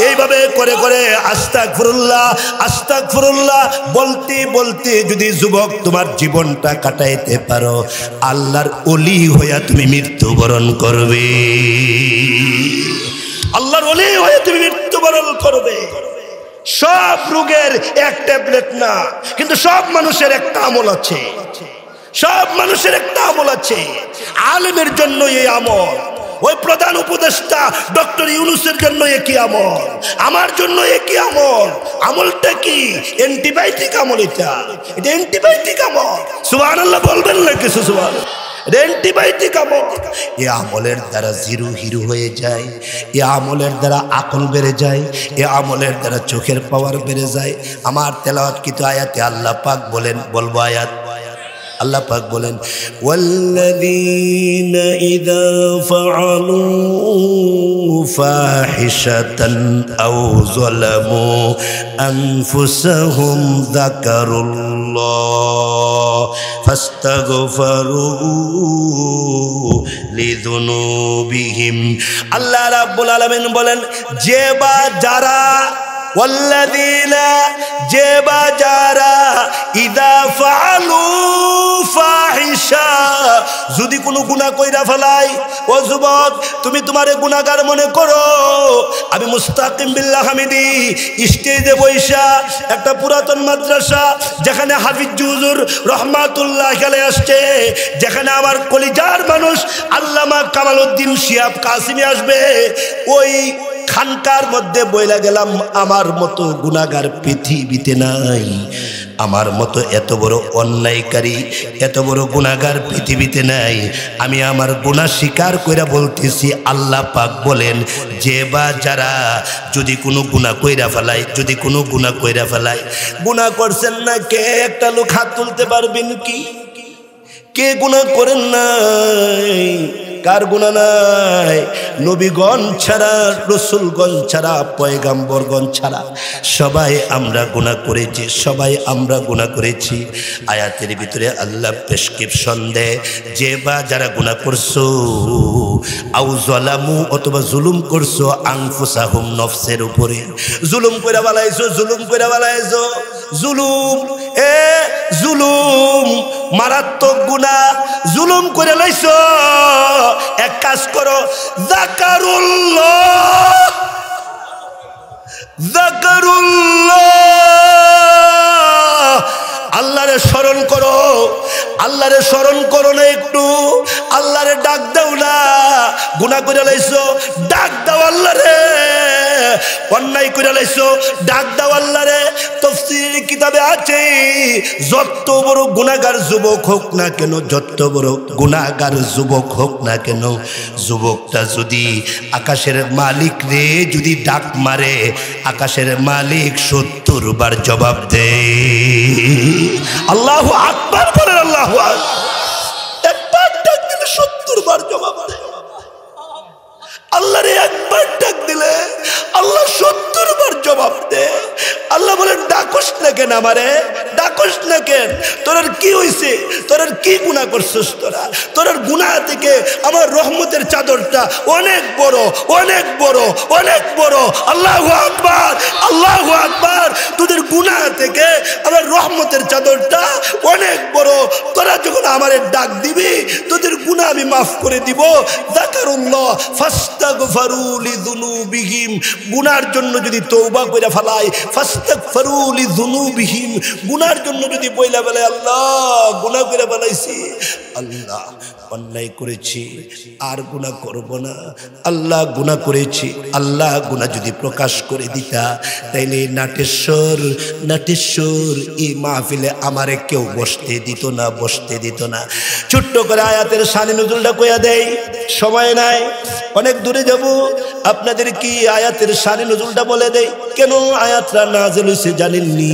এইভাবে করে করে আস্তাগফিরুল্লাহ আস্তাগফিরুল্লাহ বলতে বলতে যদি যুবক তোমার জীবনটা কাটাইতে পারো, আল্লাহর ওলি হইয়া তুমি মৃত্যুবরণ করবে, আল্লাহর ওলি হয়ে তুমি মৃত্যুবরণ করবে। সব রোগের এক ট্যাবলেট না, কিন্তু সব মানুষের একটা আমল আছে, সব মানুষের একটা আমল আছে। আলেমের জন্য এই আমল, ওই প্রধান উপদেষ্টা ডক্টর ইউনূসের জন্য একই আমল, আমার জন্য একই আমল। আমলটা কি? অ্যান্টিবায়োটিক আমল। এটা অ্যান্টিবায়োটিক আমল, সুবহানাল্লাহ বলবেন না কিছু? সুবহানাল্লাহ। অ্যান্টিবায়োটিক আমল। এই আমলের দ্বারা জিরো হিরো হয়ে যায়, এই আমলের দ্বারা আকল বেড়ে যায়, এই আমলের দ্বারা চোখের পাওয়ার বেড়ে যায়। আমার তেলাওয়াতকৃত আয়াতে আল্লাহ পাক বলেন, বলবো আয়াত, আল্লাহ পাক বলেন, ওয়াল্লাযীনা ইযা ফাআলু ফাহিশাতান আও যালামু আনফুসাহুম যাকারুল্লাহ ফাস্তাগফারু লিযুনুবিহিম। আল্লাহ রাব্বুল আলামিন বলেন, যে বা যারা, ওয়াল্লাযীনা যে বা যারা, ইযা ফাআলু ফাহিশা, যদি কোনো গুনাহ কইরা ফেলাই, ও যুবক তুমি তোমারে গুনাহগার মনে করো, আমি মুস্তাকিম বিল্লাহ হামিদি স্টেজে বৈশা একটা পুরাতন মাদ্রাসা যেখানে হাফিজ হুজুর রহমাতুল্লাহ আলাইহি আসছে, যেখানে আমার কলিজার মানুষ আল্লামা কামালউদ্দিন শিহাব কাসিমি আসবে, ওই খানকার মধ্যে বইলা গেলাম আমার মতো গুনাহগার পৃথিবীতে নাই, আমার মতো এত বড় অন্যায়কারী এত বড় গুনাহগার পৃথিবীতে নাই। আমি আমার গুনাহ স্বীকার কইরা বলতেছি, আল্লাহ পাক বলেন যে বা যারা যদি কোনো গুনাহ কইরা ফেলায়, যদি কোনো গুনাহ কইরা ফেলায়, গুনাহ করছেন না কে একটা লোক হাত তুলতে পারবেন কি? কে গুনাহ করেন নাই? কার গুনাহ নাই? নবীগণ ছাড়া, রসুলগণ ছাড়া, পয়গাম্বরগণ ছাড়া সবাই আমরা গুনাহ করেছি, সবাই আমরা গুনাহ করেছি। আয়াতের ভিতরে আল্লাহ প্রেসক্রিপশন দেয় যে বা যারা গুনাহ করছো, আউ যালামু অথবা জুলুম করছো, আনফুসাহুম নফসের উপরে জুলুম কইরা বালাইছো, জুলুম কইরা বালাইছো, জুলুম জুলুম মারাত্মক গুনাহ, জুলুম করে লাইছো। এক কাজ করো, যাকারুল্লাহ যাকারুল্লাহ, আল্লাহরে স্মরণ করো, আল্লাহরে স্মরণ করো না একটু, আল্লাহরে ডাক দাও না। গুনাহ করে লাইছো, ডাক দাও আল্লাহরে। অন্যায় করে লাইছো, ডাক দাও আল্লাহরে। তাফসীর কিতাবে আছে, যত বড় গুনাহগার যুবক হোক না কেন, যত বড় গুনাহগার যুবক হোক না কেন, যুবকটা যদি আকাশের মালিক রে যদি ডাক মারে, আকাশের মালিক ৭০ বার জবাব দেয়। আল্লাহু আকবার বলেন, আল্লাহু আকবার। একবার ডাক দিলে ৭০ বার জবাব দেয়। আল্লাহরে একবার ডাক দিলে আল্লাহ ৭০ বার জবাব দেয়। আল্লাহ বলেন, ডাকস না কেন আমারে, ডাকস না কেন? তোর কি হইছে? তোর কি গুনাহ করছিস? তোর গুনাহ থেকে আমার রহমতের চাদরটা অনেক বড়, অনেক বড়, অনেক বড়। আল্লাহু আকবার, আল্লাহু আকবার। তোদের গুনাহ থেকে আমার রহমতের চাদরটা অনেক বড়। তোরা যখন আমারে ডাক দিবি, তোদের গুনাহ আমি মাফ করে দিব। যাকারুল্লাহ ফাস্তাগফিরু লিযুনুবিহিম, গুনার জন্য যদি তওবা কইরা ফেলায়, ফাস্তাগফিরু লিযুনুবিহিম, গুনার জন্য যদি বইলা বলে আল্লাহ গুনাহ করে ফেলাইছি, আল্লাহ অন্যায় করেছি আর গুনাহ করব না, আল্লাহ গুনাহ করেছি, আল্লাহ গুনাহ যদি প্রকাশ করে দিতা, তাইলে নাটেশ্বর এই মাহফিলে আমারে কেউ বসতে দিত না, বসতে দিত না। ছোট্ট করে আয়াতের শানে নজুলটা কইয়া দেই, সময় নাই, অনেক দূরে যাব। আপনাদের কি আয়াতের শানে নজুলটা বলে দেই, কেন আয়াতটা নাযিল হইছে জানেননি?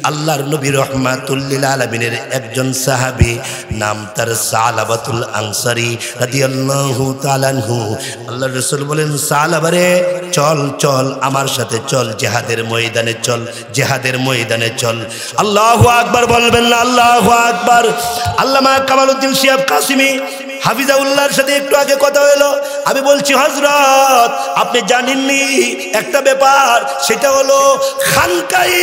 আল্লাহর নবী রাহমাতুল লিল আলামিনের একজন সাহাবী, নাম তার সালাবাতুল আনসারী রাদিয়াল্লাহু তাআলা আনহু। আল্লাহর রাসূল বলেন, সালাবারে চল চল আমার সাথে চল, জিহাদের ময়দানে চল, জিহাদের ময়দানে চল। আল্লাহু আকবার বলবেন না? আল্লাহু আকবার। আল্লামা কামালউদ্দিন শিহাব কাসিমি হাফিজাউল্লাহর সাথে একটু আগে কথা হলো। আমি বলছি, হযরত আপনি জানেননি একটা ব্যাপার, সেটা হলো খানকাই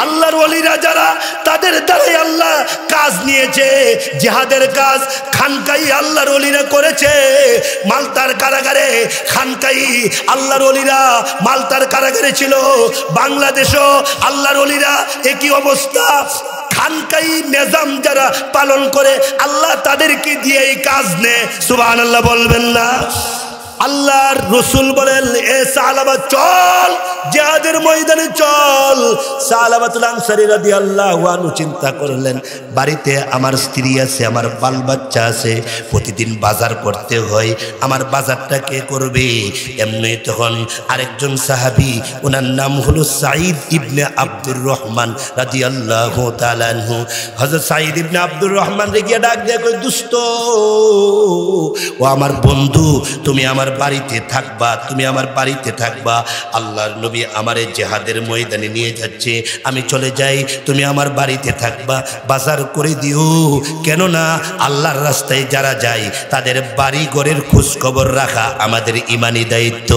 আল্লাহর ওলিরা যারা, তাদের দ্বারাই আল্লাহ কাজ নিয়েছে, জিহাদের কাজ খানকাই আল্লাহর ওলিরা করেছে। মালতার কারাগারে খানকাই আল্লাহর ওলিরা মালতার কারাগারে ছিল। বাংলাদেশও আল্লাহর ওলিরা একই অবস্থা। খানকাই নিজাম যারা পালন করে, আল্লাহ তাদেরকে দিয়ে এই কাজ নেয়। সুবহানাল্লাহ বলবেন না? আল্লাহর রসুল বলেন, এ সালাবা চল, জিহাদের ময়দানে চল। সালাবাতুল আনসারী রাদিয়াল্লাহু আনহু চিন্তা করলেন, বাড়িতে আমার স্ত্রী আছে, আমার বাল বাচ্চা আছে, প্রতিদিন বাজার করতে হয়, আমার বাজারটা কে করবে? এমনি তখন আরেকজন সাহাবী, ওনার নাম হলো সাঈদ ইবনে আব্দুর রহমান রাদিয়াল্লাহু তাআলা আনহু। হযরত সাঈদ ইবনে আব্দুর রহমান রে গিয়ে ডাক দিয়ে কই, দোস্ত ও আমার বন্ধু, তুমি আমার বাড়িতে থাকবা, তুমি আমার বাড়িতে থাকবা। আল্লাহর নবী আমারে জিহাদের ময়দানে নিয়ে যাচ্ছে, আমি চলে যাই, তুমি আমার বাড়িতে থাকবা, বাজার করে দিও। কেননা আল্লাহর রাস্তায় যারা যায় তাদের বাড়ি ঘরের খোঁজ খবর রাখা আমাদের ইমানি দায়িত্ব।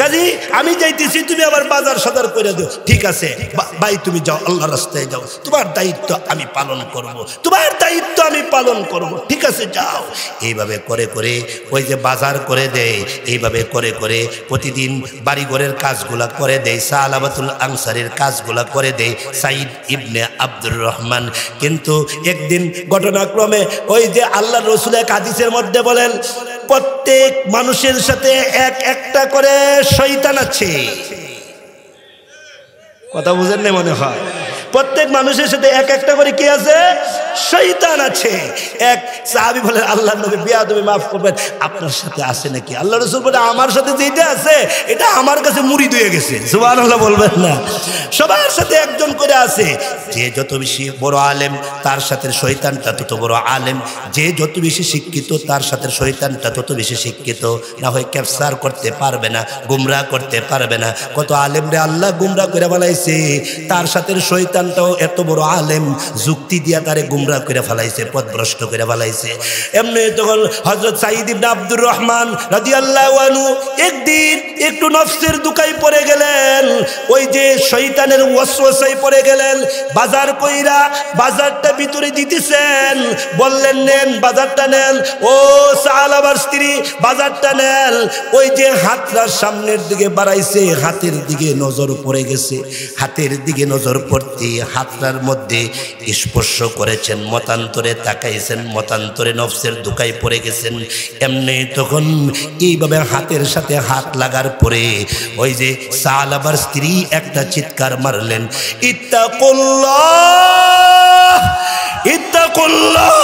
কাজী আমি যাইতেছি, তুমি আবার বাজার সদার করে দিও। ঠিক আছে ভাই, তুমি যাও, আল্লাহর রাস্তায় যাও, তোমার দায়িত্ব আমি পালন করব, তোমার দায়িত্ব দায়িত্ব আমি পালন করব। ঠিক আছে যাও। এইভাবে করে করে ওই যে বাজার করে দেয়, এইভাবে করে করে প্রতিদিন বাড়িঘরের কাজগুলা করে দেয়, সালাবাতুল আনসারের কাজগুলা করে দেয় সাইদ ইবনে আব্দুর রহমান। কিন্তু একদিন ঘটনাক্রমে ওই যে আল্লাহ রসুল এক হাদিসের মধ্যে বলেন, প্রত্যেক মানুষের সাথে একটা করে শয়তান আছে। কথা বুঝেন না মনে হয়? প্রত্যেক মানুষের সাথে একটা করে কি আছে? শয়তান আছে। এক সাহাবী বলেন, আল্লাহর নবী বেয়াদবি মাফ করবেন, আপনার সাথে আছে নাকি? আল্লাহ রাসূল বলে, আমার সাথে যেটা আছে এটা আমার কাছে মুরিদ হয়ে গেছে। সুবহানাল্লাহ বলবেন না? সবার সাথে একজন করে আছে। যে যত বেশি বড় আলেম তার সাথে শয়তানটা তত বড় আলেম, যে যত বেশি শিক্ষিত তার সাথে শয়তানটা তত বেশি শিক্ষিত। না হয় ক্যাপচার করতে পারবে না, গুমরাহ করতে পারবে না। কত আলেমরে আল্লাহ গুমরাহ করে ফেলাইছে, তার সাথে শয়তানটাও এত বড় আলেম যুক্তি দিয়া তারে গুমরাহ করে ফেলাইছে, পথভ্রষ্ট করে ফেলাইছে। এমনি তখন হযরত সাঈদ ইবনে আব্দুর রহমান রাদিয়াল্লাহু আনহু একদিন একটু নফসের দুকায় পড়ে গেলেন, ওই যে শয়তানের ওয়াসওয়াসায় পড়ে গেলেন। বাজার কইরা বাজারটা ভিতরে দিতেছেন, বললেন নেন বাজারটা নেন। ও সালাবার স্ত্রী বাজারটা নেন। ওই যে হাতটা সামনের দিকে বাড়াইছে, হাতের দিকে নজর পড়ে গেছে। হাতের দিকে নজর পড়তে হাতটার মধ্যে স্পর্শ করেছেন, মতান্তরে তাকাইছেন, মতান্তরে নফসের দুকায় পড়ে গেছেন। এমনি তখন এইভাবে হাতের সাথে হাত লাগার পরে ওই যে সালাবার স্ত্রী একটা চিৎকার মারলেন, ইত্তাকুল্লাহ ইত্তাকুল্লাহ,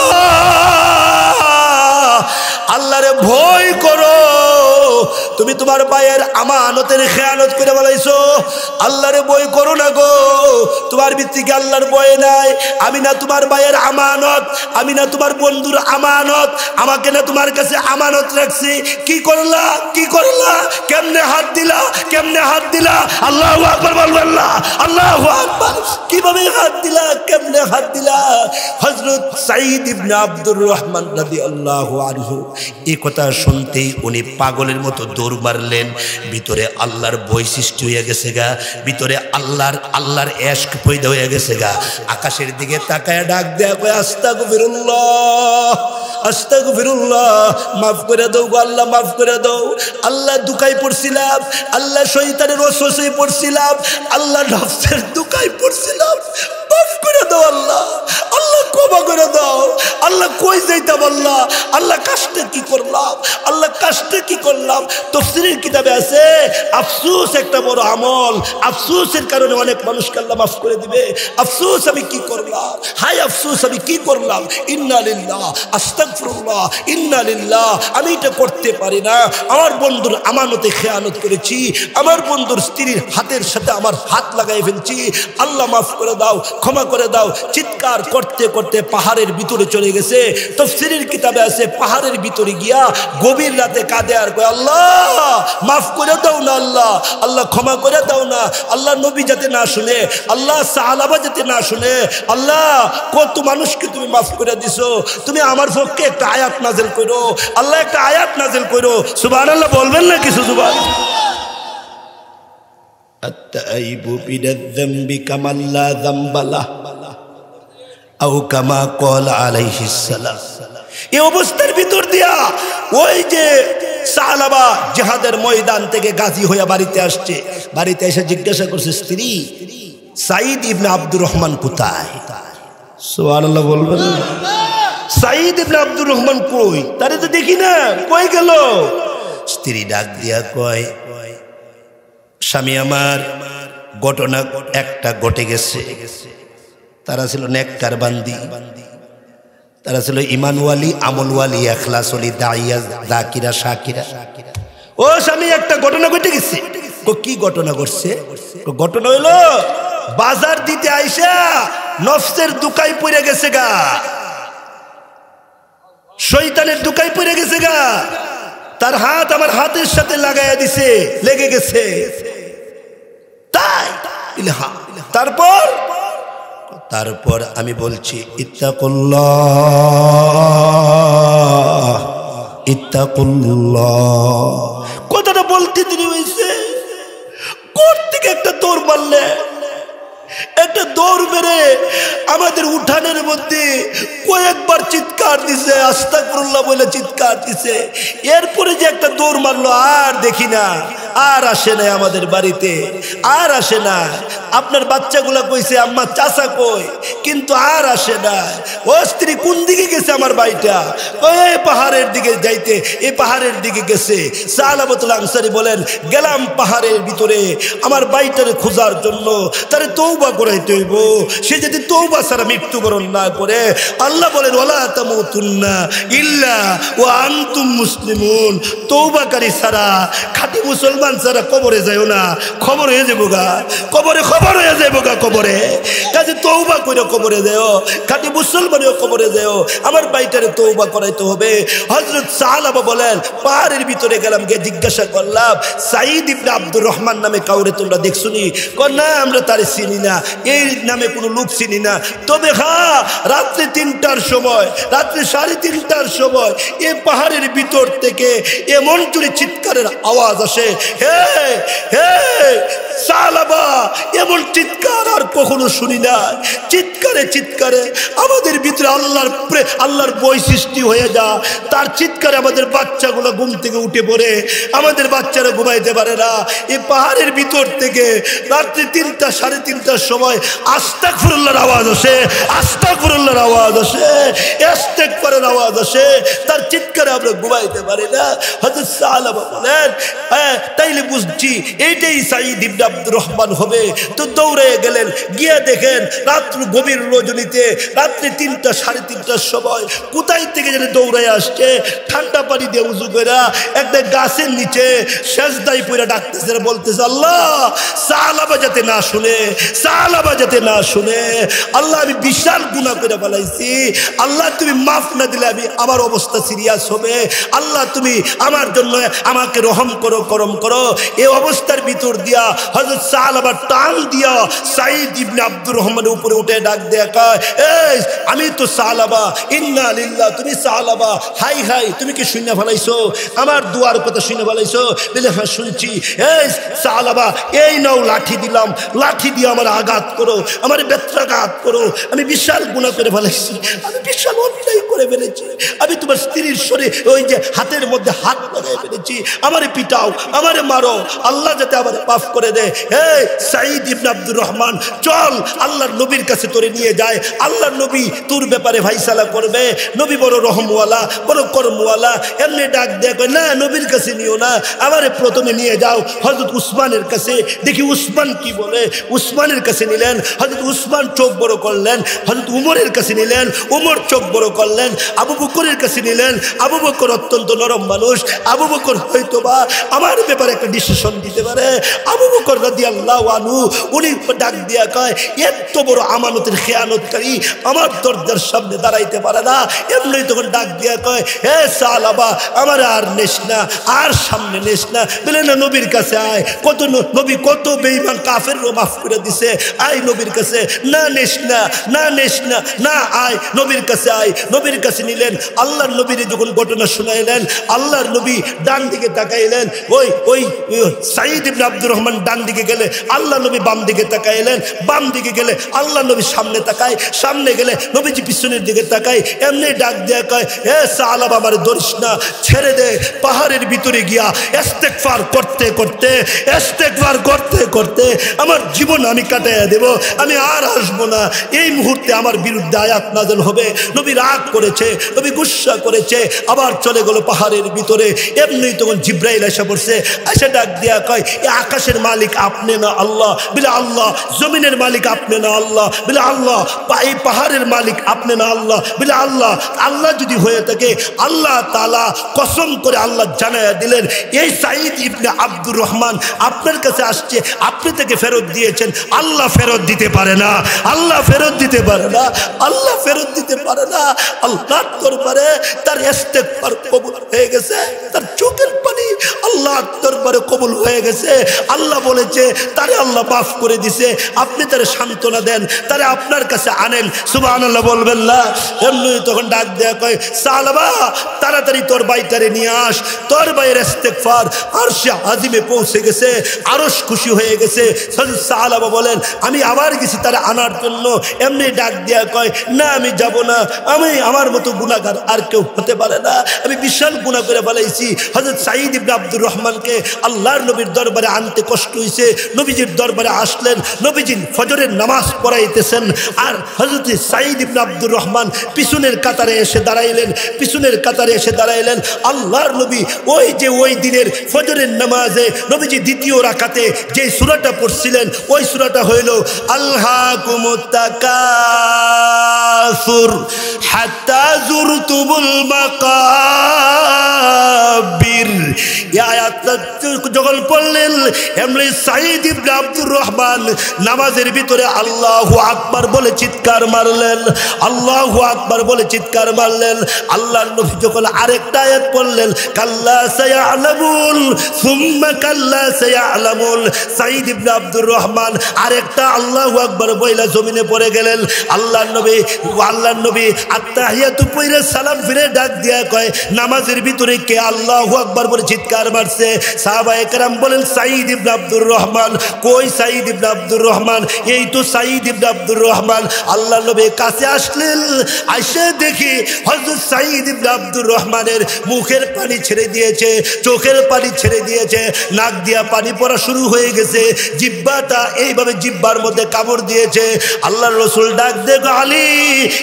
আল্লাহরে ভয় করো। তুমি তোমার ভাইয়ের আমানতের খেয়ানত করে বলাইছো, আল্লাহরে ভয় করো না গো। তোমার ভিত্তিকে আল্লাহর ভয় নাই। আমি না তোমার ভাইয়ের আমানত, আমি না তোমার বন্ধুর আমানত, আমাকে না তোমার কাছে আমানত রাখছি। কি করলা কি করলা? কেমনে হাত দিলা কেমনে হাত দিলা? আল্লাহু আকবার বলবেন না? আল্লাহু আকবার। কিভাবে হাত দিলা কেমনে হাত দিলা? হযরত সাঈদ ইবনে আব্দুর রহমান রাদিয়াল্লাহু আনহু এই কথা শুনতেই উনি পাগলের মতো দৌড় মারলেন। ভিতরে আল্লাহর ভয় সৃষ্টি হয়ে গেছে গা, ভিতরে আল্লাহর এশক পয়দা হয়ে গেছে গা। আকাশের দিকে তাকায় ডাক দেয়া কয়, আস্তাগফিরুল্লাহ আস্তাগফিরুল্লাহ, মাফ করে দাও গো আল্লাহ, মাফ করে দাও। আল্লাহ দুকায় পড়ছিলাম, আল্লাহ শয়তানের ওয়াসওয়াসায় পড়ছিলাম, আল্লাহ নফসের দুকায় পড়ছিলাম, মাফ করে দাও আল্লাহ, আল্লাহ ক্ষমা করে দাও। আল্লাহ কই যাইতাম আল্লাহ, আল্লাহ কাজটা কি করলাম, আল্লাহ কাজটা কি করলাম। তাফসীরের কিতাবে আছে আফসোস একটা বড় আমল, আফসোসের কারণে অনেক মানুষকে আল্লাহ মাফ করে দিবে। আফসোস আমি কি করলাম, হায় আফসোস আমি কি করলাম। ইন্না লিল্লাহ আস্তাগফিরুল্লাহ ইন্না লিল্লাহ, আমি এটা করতে পারি না। আমার বন্ধুর আমানতে খেয়ানত করেছি, আমার বন্ধুর স্ত্রীর হাতের সাথে আমার হাত লাগাই ফেলছি, আল্লাহ মাফ করে দাও, ক্ষমা করে দাও। চিৎকার করতে করতে পাহাড়ের ভিতরে চলে গেছে। তাফসীরের কিতাবে আছে পাহাড়ের ভিতরে গিয়া গভীর রাতে কাঁদে আর কয়, আল্লাহ মাফ করে দাও না, আল্লাহ আল্লাহ ক্ষমা করে দাও না। আল্লাহ নবী যাতে না শুনে, আল্লাহ সাহাবা যাতে না শুনে, আল্লাহ কত মানুষকে তুমি মাফ করে দিছো, তুমি আমার পক্ষে একটা আয়াত নাযিল করো, আল্লাহ একটা আয়াত নাযিল করো। সুবহানাল্লাহ বলবেন না কিছু? সুবহানাল্লাহ। আত-তাইবু বিদায-যামবি কামান লা যামবা লাহ আও কামা ক্বালা আলাইহিস সালাম। এই অবস্থার ভিতর দিয়া ওই যে সাহাবা জিহাদের ময়দান থেকে গাজী হয়ে বাড়িতে আসছে। বাড়িতে এসে জিজ্ঞাসা করছে স্ত্রী, সাঈদ ইবনে আব্দুর রহমান কোথায়? সুবহানাল্লাহ বলবেন না? সাঈদ ইবনে আব্দুর রহমান কই? তারে তো দেখি না, কই গেল? স্ত্রী ডাক দিয়া কয়, স্বামী আমার, ঘটনা একটা ঘটে গেছে। তারা ছিল নেককার বান্দি, তারা ছিল ইমানওয়ালি, আমলওয়ালি, এখলাসওয়ালি, দাইয়া, যাকিরা, শাকিরা। ও স্বামী, একটা ঘটনা ঘটে গেছে। কি ঘটনা ঘটছে? ঘটনা হইলো বাজার দিতে আইসা নফসের দুকায় পড়ে গেছে গা, শয়তানের দুকায় পড়ে গেছে গা। তার হাত আমার হাতের সাথে লাগাইয়া দিছে, লেগে গেছে। তাই তারপর আমি বলছি, ইত্তাকুল্লাহ ইত্তাকুল্লাহ। কথাটা বলতে দেরি হয়েছে, কোর থেকে একটা দৌড় মারলে একটা দৌড় মেরে আমাদের উঠানের মধ্যে কয়েকবার চিৎকার দিছে, আস্তাগফিরুল্লাহ বলে চিৎকার দিছে। এরপরে যে একটা দৌড় মারলো, আর দেখি না, আর আসে না আমাদের বাড়িতে, আর আসে না। আপনার বাচ্চাগুলা কইছে আম্মা চাচা কই, কিন্তু আর আসে না। ও স্ত্রী কোন দিকে গেছে আমার ভাইটা? ওই পাহাড়ের দিকে যাইতে, এই পাহাড়ের দিকে গেছে। সালাবাতুল আনসারী বলেন, গেলাম পাহাড়ের ভিতরে আমার ভাইটারে খোঁজার জন্য, তারে তওবা করাইতে হইব। সে যদি তওবা ছাড়া মৃত্যুবরণ না করে, আল্লাহ বলেন ওয়ালা তামুতুন্না ইল্লা ওয়া আনতুম মুসলিমুন, তওবাকারী ছাড়া, খাঁটি মুসলমান ছাড়া কবরে যাইও না, খবর হয়ে যাবো গা কবরে, খবর হয়ে যাবো গা কবরে। কাজে তওবা করে কবরে যাও, খাঁটি মুসলমানেও কবরে যাও। আমার ভাইটারে তওবা করাইতে হবে। হযরত সাহাবা বলেন, পাহাড়ের ভিতরে গেলাম, গিয়ে জিজ্ঞাসা করলাম সাঈদ ইবনে আব্দুর রহমান নামে কাউরে তোমরা দেখছুনি? কয় না, আমরা তারে চিনি না, এই নামে কোনো লোক চিনি না। তবে হ্যাঁ, রাত্রে 3টার সময়, রাত্রে 3:30টার সময় এই পাহাড়ের ভিতর থেকে এমন জোরে চিৎকারের আওয়াজ আসে, হে হে সাহাবা, এমন চিৎকার আর কখনো শুনি না। চিৎকারে চিৎকারে আমাদের ভিতরে আল্লাহর বই সৃষ্টি হয়ে যা। তার চিৎকারে আমাদের বাচ্চাগুলো ঘুম থেকে উঠে পড়ে, আমাদের বাচ্চারা ঘুমাইতে পারে না। এই পাহাড়ের ভিতর থেকে রাত্রি 3টা 3:30টার সময় আস্তাগফিরুল্লাহর আওয়াজ আসে, আস্তাগফিরুল্লাহর আওয়াজ আসে, ইস্তেগফারের আওয়াজ আসে। তার চিৎকারে আমরা ঘুমাইতে পারি না। হযরত সাহাবা বলেন, হ্যাঁ তাইলে বুঝছি এইটাই সাঈদ ইবনে আব্দুর রহমান হবে। তো দৌড়ে গেলেন, গিয়ে দেখেন রাত্র গভীর রজনীতে, রাত্রি 3টা 3:30টার সময় কোথায় থেকে যেন দৌড়ে আসছে, ঠান্ডা পানি দিয়ে উজু করে একটা গাছের নিচে সেজদায় পড়ে ডাকতেছে, বলতেছে আল্লাহ সাহাবা যাতে না শুনে, সাহাবা যাতে না শুনে। আল্লাহ আমি বিশাল গুনাহ করে ফেলাইছি, আল্লাহ তুমি মাফ না দিলে আমি আমার অবস্থা সিরিয়াস হবে। আল্লাহ তুমি আমার জন্য আমাকে রহম করো, করম করো। এই অবস্থার ভিতর দিয়া হযরত সাহাবা টান দিয়া সাঈদ ইবনে আব্দুর রহমানের উপরে উঠে ডাক দেয়া কয়, এই আমি তো সাহাবা, ইন্না লিল্লাহ, তুমি সাহাবা, হাই হাই তুমি কি শুনে ফেলাইছো? আমার দুয়ার কথা শুনে ফেলাইছো? বলে হ্যাঁ শুনছি। এই সাহাবা, এই নাও লাঠি দিলাম, লাঠি দিয়ে আমার আঘাত করো, আমার বেত্রাঘাত করো। আমি বিশাল গুনাহ করে ফেলাইছি, আমি বিশাল অন্যায় করে ফেলেছি, আমি তোমার স্ত্রীর শরীরে ওই যে হাতের মধ্যে হাত লাগাই ফেলেছি, আমারে পিটাও, আমারে মারো, আল্লাহ যাতে আমার মাফ করে দেয়। এই সাঈদ ইবনে আব্দুর রহমান, চল আল্লাহর নবীর কাছে তোরে নিয়ে যায়, আল্লাহর নবী তোর ব্যাপারে ফাইসালা করবে। নবী বড় রহমওয়ালা, বড় কর্মওয়ালা। এমনি ডাক দেয়া কয়, না নবীর কাছে নিও না, আমারে প্রথমে নিয়ে যাও হযরত উসমানের কাছে, দেখি উসমান কি বলে। উসমানের কাছে নিলেন, হযরত উসমান চোখ বড় করলেন। হযরত উমরের কাছে নিলেন, উমর চোখ বড় করলেন। আবু বকরের কাছে নিলেন, আবু বকর অত্যন্ত নরম মানুষ, আবু বকর হয়তোবা আমার ব্যাপারে একটা ডিসিশন দিতে পারে। আবু বকর রাদিয়াল্লাহু আনহু উনি ডাক দিয়া কয়, এত বড় আমানতের খেয়ানতকারী আমার দরজার সামনে দাঁড়াইতে পারে না। এমনি তখন ডাক দিয়া কয়, হে সাহাবা, আমার আর নেস না, আর সামনে নেস না। বলে না নবীর কাছে আয়, কত নবী কত বেঈমান কাফেরও মাফ করে দিছে, আয় নবীর কাছে। না নেস না, না নেস না, না আয় নবীর কাছে আয়। নবীর কাছে নিলেন। আল্লাহর নবীর যখন ঘটনা শুনাইলেন, আল্লাহর নবী ডান দিকে তাকাইলেন, ওই সাঈদ ইবনে আব্দুর রহমান ডান দিকে গেলে আল্লাহ নবী বাম দিকে তাকাইলেন, বাম দিকে গেলে আল্লাহ নবী সামনে তাকায়, সামনে গেলে নবীজি পিছনের দিকে তাকায়। এমনি ডাক দেয়া কয়, হে সাহাবা আমারে ধরিস না, ছেড়ে দে। পাহাড়ের ভিতরে গিয়া ইস্তেগফার করতে করতে, ইস্তেগফার করতে করতে আমার জীবন আমি কাটাইয়া দেব, আমি আর আসবো না। এই মুহূর্তে আমার বিরুদ্ধে আয়াত নাযিল হবে। নবী রাগ করেছে, নবী গুসসা করেছে, আবার চলে গেল পাহাড়ের ভিতরে। এমনি তখন জিব্রাইল এসে পড়ছে, এসে ডাক দিয়া কয়, এই আকাশের মালিক আপনি না আল্লাহ? বলে আল্লাহ। জমিনের মালিক আপনি না আল্লাহ? বলে আল্লাহ। এই পাহাড়ের মালিক আপনি না আল্লাহ? বলে আল্লাহ। আল্লাহ যদি হয়ে থাকে, আল্লাহ তাআলা কসম করে আল্লাহ জানায়া দিলেন, এই সাঈদ ইবনে আব্দুর রহমান আপনার কাছে আসছে, আপনি থেকে ফেরত দিয়েছেন, আল্লাহ ফেরত দিতে পারে না, আল্লাহ ফেরত দিতে পারে না, আল্লাহ ফেরত দিতে পারে না। আল্লাহর দরবারে তার ইস্তেগফার কবুল হয়ে গেছে, তার চোখের পানি আল্লাহর দরবারে কবুল হয়ে গেছে। আল্লাহ বলেছে তারে আল্লাহ মাফ করে দিছে, আপনি তারে সান্ত্বনা দেন, তারে আপনার কাছে আনেন। সুবহানাল্লাহ বলবেন না? এমনি তখন ডাক দেয়া কয় সালাবা তাড়াতাড়ি তোর ভাইটারে নিয়ে আস, তোর ভাইয়ের ইস্তেগফার আরশে আজিমে পৌঁছে গেছে, আরশ খুশি হয়ে গেছে। সালাবা বলেন আমি আবার গেছি তারে আনার জন্য। এমনি ডাক দেয়া কয় না আমি যাব না, আমি আমার মতো গুনাহগার আর কেউ হতে পারে না, আমি বিশাল গুনাহ করে ফেলাইছি। হযরত সাঈদ ইবনে আব্দুর রহমানকে আল্লাহর নবীর দরবারে আনতে কষ্ট হয়েছে। নবীজির দরবারে আসলেন, নবীজি ফজরের নামাজ পড়াইতেছেন, আর হযরত সাঈদ ইবনে আব্দুর রহমান পিছনের কাতারে এসে দাঁড়াইলেন, পিছনের কাতারে এসে দাঁড়াইলেন। আল্লাহর নবী ওই দিনের ফজরের নামাজে নবীজি দ্বিতীয় রাকাতে যে সূরাটা পড়ছিলেন ওই সূরাটা হইল আলহাকুমুত তাকাসুর হাত্তা যুরতুমুল মাকাবির। এই আয়াতটা যখন পড়লেন এমনি সাঈদ ইবনে আব্দুর রহমান নামাজের ভিতরে আল্লাহু আকবার বলে চিৎকার মারলেন, আল্লাহু আকবার বলে চিৎকার মারলেন। আল্লাহর নবী যখন আরেকটা আয়াত পড়লেন কাল্লা সায়ালামুন সুম্মা কাল্লা সায়ালামুন, সাঈদ ইবনে আব্দুর রহমান আরেকটা আল্লাহু আকবার বইলা জমিনে পড়ে গেলেন। আল্লাহর নবী আত্তাহিয়াতু পড়ে সালাম ফিরে ডাক দিয়া কয় নামাজের ভিতরে কে আল্লাহু আকবার বলে চিৎকার মারছে? সাহাবায়ে কেরাম বলেন সাঈদ ইবনে আব্দুর রহমান। কই সাঈদ ইবনে আব্দুর রহমান? এই তো সাঈদ ইবনে আব্দুর রহমান। আল্লাহর নবী কাছে আসলেন, আইসে দেখি হযরত সাঈদ ইবনে আব্দুর রহমানের মুখের পানি ছেড়ে দিয়েছে, চোখের পানি ছেড়ে দিয়েছে, নাক দিয়া পানি পড়া শুরু হয়ে গেছে, জিহ্বাটা এইভাবে জিহ্বার মধ্যে কামড় দিয়েছে। আল্লাহর রাসূল ডাক দেয় আলী,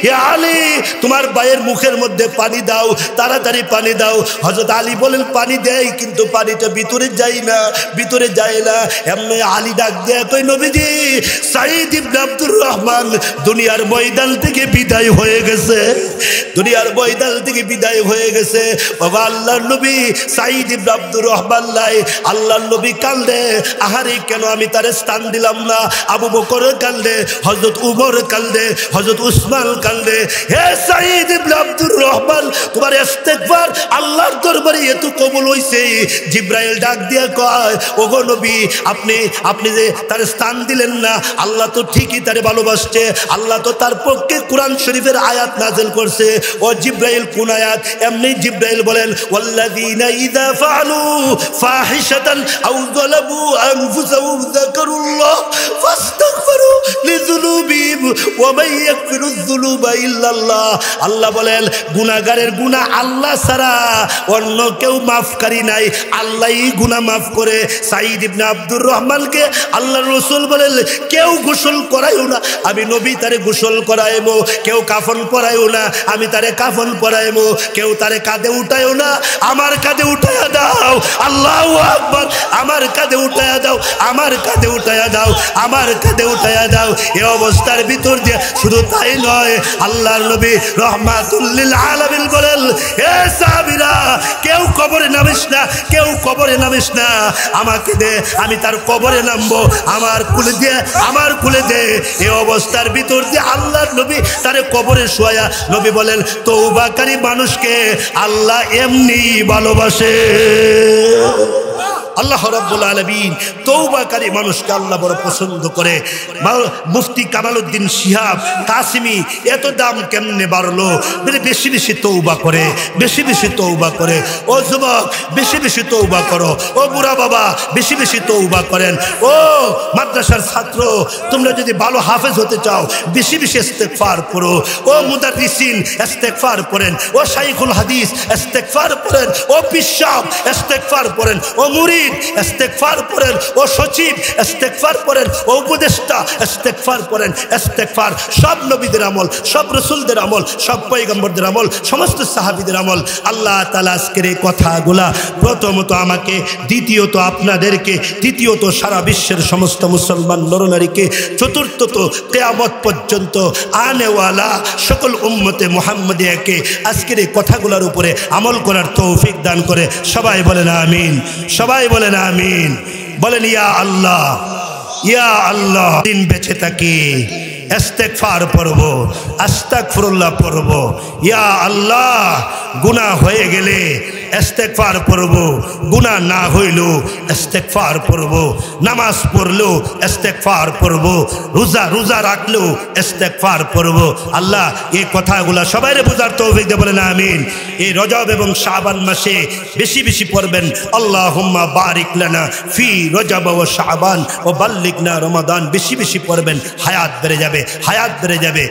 ইয়া আলী তোমার ভাইয়ের মুখের মধ্যে পানি দাও, তাড়াতাড়ি পানি দাও। হযরত আলী বলেন পানি দেয় কিন্তু পানিটা ভিতরে যায় না, ভিতরে যায় না। এমনি আলী ডাক দেয় কই নবীজি সাঈদ ইবনে আব্দুর রহমান দুনিয়ার ময়দান থেকে বিদায় হয়ে গেছে, দুনিয়ার ময়দান থেকে বিদায় হয়ে গেছে। বাবা আল্লাহর নবী সাঈদ ইবনে আব্দুর রহমান লাই। আল্লাহর নবী কান্দে, আহারে কেন আমি তারে স্থান দিলাম না? আবু বকর কান্দে, হযরত উমর কান্দে, হযরত উসমান কান্দে। হে সাঈদ ইবনে আব্দুর রহমান তোমার ইস্তেগফার আল্লাহর দরবারে এত কবুল হইছে। জিবরাইল ডাক দিয়া কয় ওগো নবী আপনি যে তার স্থান দিলেন না, আল্লাহ তো ঠিকই তারে ভালোবাসছে, আল্লাহ তো তার পক্ষে কোরআন শরীফের আয়াত নাযিল করছে। ও জিবরাইল কোন আয়াত? এমনি জিবরাইল বলেন ওয়াল্লাযীনা ইযা ফাআলু ফাহিশাতান আও যালামু আনফুসাহুম যাকারুল্লাহ ফাস্তাগফিরু লিযুনুবিহিম ওয়া মান ইয়াগফিরুয যুনুবা ইল্লাল্লাহ। আল্লাহ বলেন গুনাহগারের গুনাহ আল্লাহ ছাড়া অন্য কেউ মাফকারী নাই, আল্লাহই গুনাহ মাফ করে। সাঈদ ইবনে আব্দুর রহমানকে আল্লাহর রাসূল বলেন কেউ গোসল করাইও না, আমি নবী তারে গোসল করাইবো। কেউ কাফন পরাইও না, আমি তারে কাফন পরাইবো। কেউ তারে কাঁধে উঠাইও না, আমার কাঁধে উঠাইয়া দাও। আল্লাহু আকবার। আমার কাঁধে উঠাইয়া দাও, আমার কাঁধে উঠাইয়া দাও, আমার কাঁধে উঠাইয়া দাও। এই অবস্থার ভিতর দিয়ে শুধু তাই নয়, আল্লাহর নবী রাহমাতুল লিল আলামিন বলেন হে সাহাবীরা কেউ কবরে নামিস না, কেউ কবরে নামিস না, আমাকে দে আমি তার কবরে নামবো, আমার কুলে দে, আমার কুলে দে। এই অবস্থার ভিতর দিয়ে আল্লাহর নবী তারে কবরে শোয়া। নবী বলেন তওবাকারী মানুষকে আল্লাহ এমনি ভালোবাসে। আল্লাহ রাব্বুল আলামিন তওবাকারী মানুষকে আল্লাহ বড় পছন্দ করে। মুফতি কামালউদ্দিন শিহাব কাসিমি এত দাম কেমনে বাড়লো? বেশি বেশি তওবা করে, বেশি বেশি তওবা করে। ও যুবক বেশি বেশি তওবা করো, ও বুড়া বাবা বেশি বেশি তওবা করেন। ও মাদ্রাসার ছাত্র তোমরা যদি ভালো হাফেজ হতে চাও বেশি বেশি ইস্তেগফার করো। ও মুদাররিসিন ইস্তেগফার করেন, ও শাইখুল হাদিস ইস্তেগফার করেন, ও পিশাব ইস্তেগফার করেন, ও মুরিদ ইস্তেগফার করেন, ও সচিব ইস্তেগফার করেন, ও উপদেষ্টা ইস্তেগফার করেন। ইস্তেগফার সব নবীদের আমল, সব রাসূলদের আমল, সব পয়গম্বরদের আমল, সমস্ত সাহাবীদের আমল। আল্লাহ তাআলা আজকের এই কথাগুলা প্রথমত আমাকে, দ্বিতীয়ত আপনাদেরকে, তৃতীয়ত সারা বিশ্বের সমস্ত মুসলমান নরনারীকে, চতুর্থত কিয়ামত পর্যন্ত আনেওয়ালা সকল উম্মতে মুহাম্মাদিয়াকে আজকের এই কথাগুলোর উপরে আমল করার তৌফিক দান করে। সবাই বলেন আমিন, সবাই বলেন আমিন। বলেন ইয়া আল্লাহ, ইয়া আল্লাহ। দিন বেঁচে থাকি ইস্তেগফার পড়ব, আস্তাগফিরুল্লাহ পড়ব। ইয়া আল্লাহ গুনাহ হয়ে গেলে ইস্তেগফার পড়ব, গুনাহ না হইলো ইস্তেগফার পড়ব, নামাজ পড়লো ইস্তেগফার পড়ব, রোজা রাখলো ইস্তেগফার পড়ব। আল্লাহ এই কথাগুলো সবাইরে বোঝার তৌফিক দে, বলেন আমিন। এই রজব এবং শাবান মাসে বেশি বেশি পড়বেন আল্লাহুম্মা বারিক লানা ফি রজব ওয়া শাবান ওয়া বাল্লিগনা রমাদান। বেশি বেশি পড়বেন, হায়াত বেড়ে যাবে, হায়াত বেড়ে যাবে।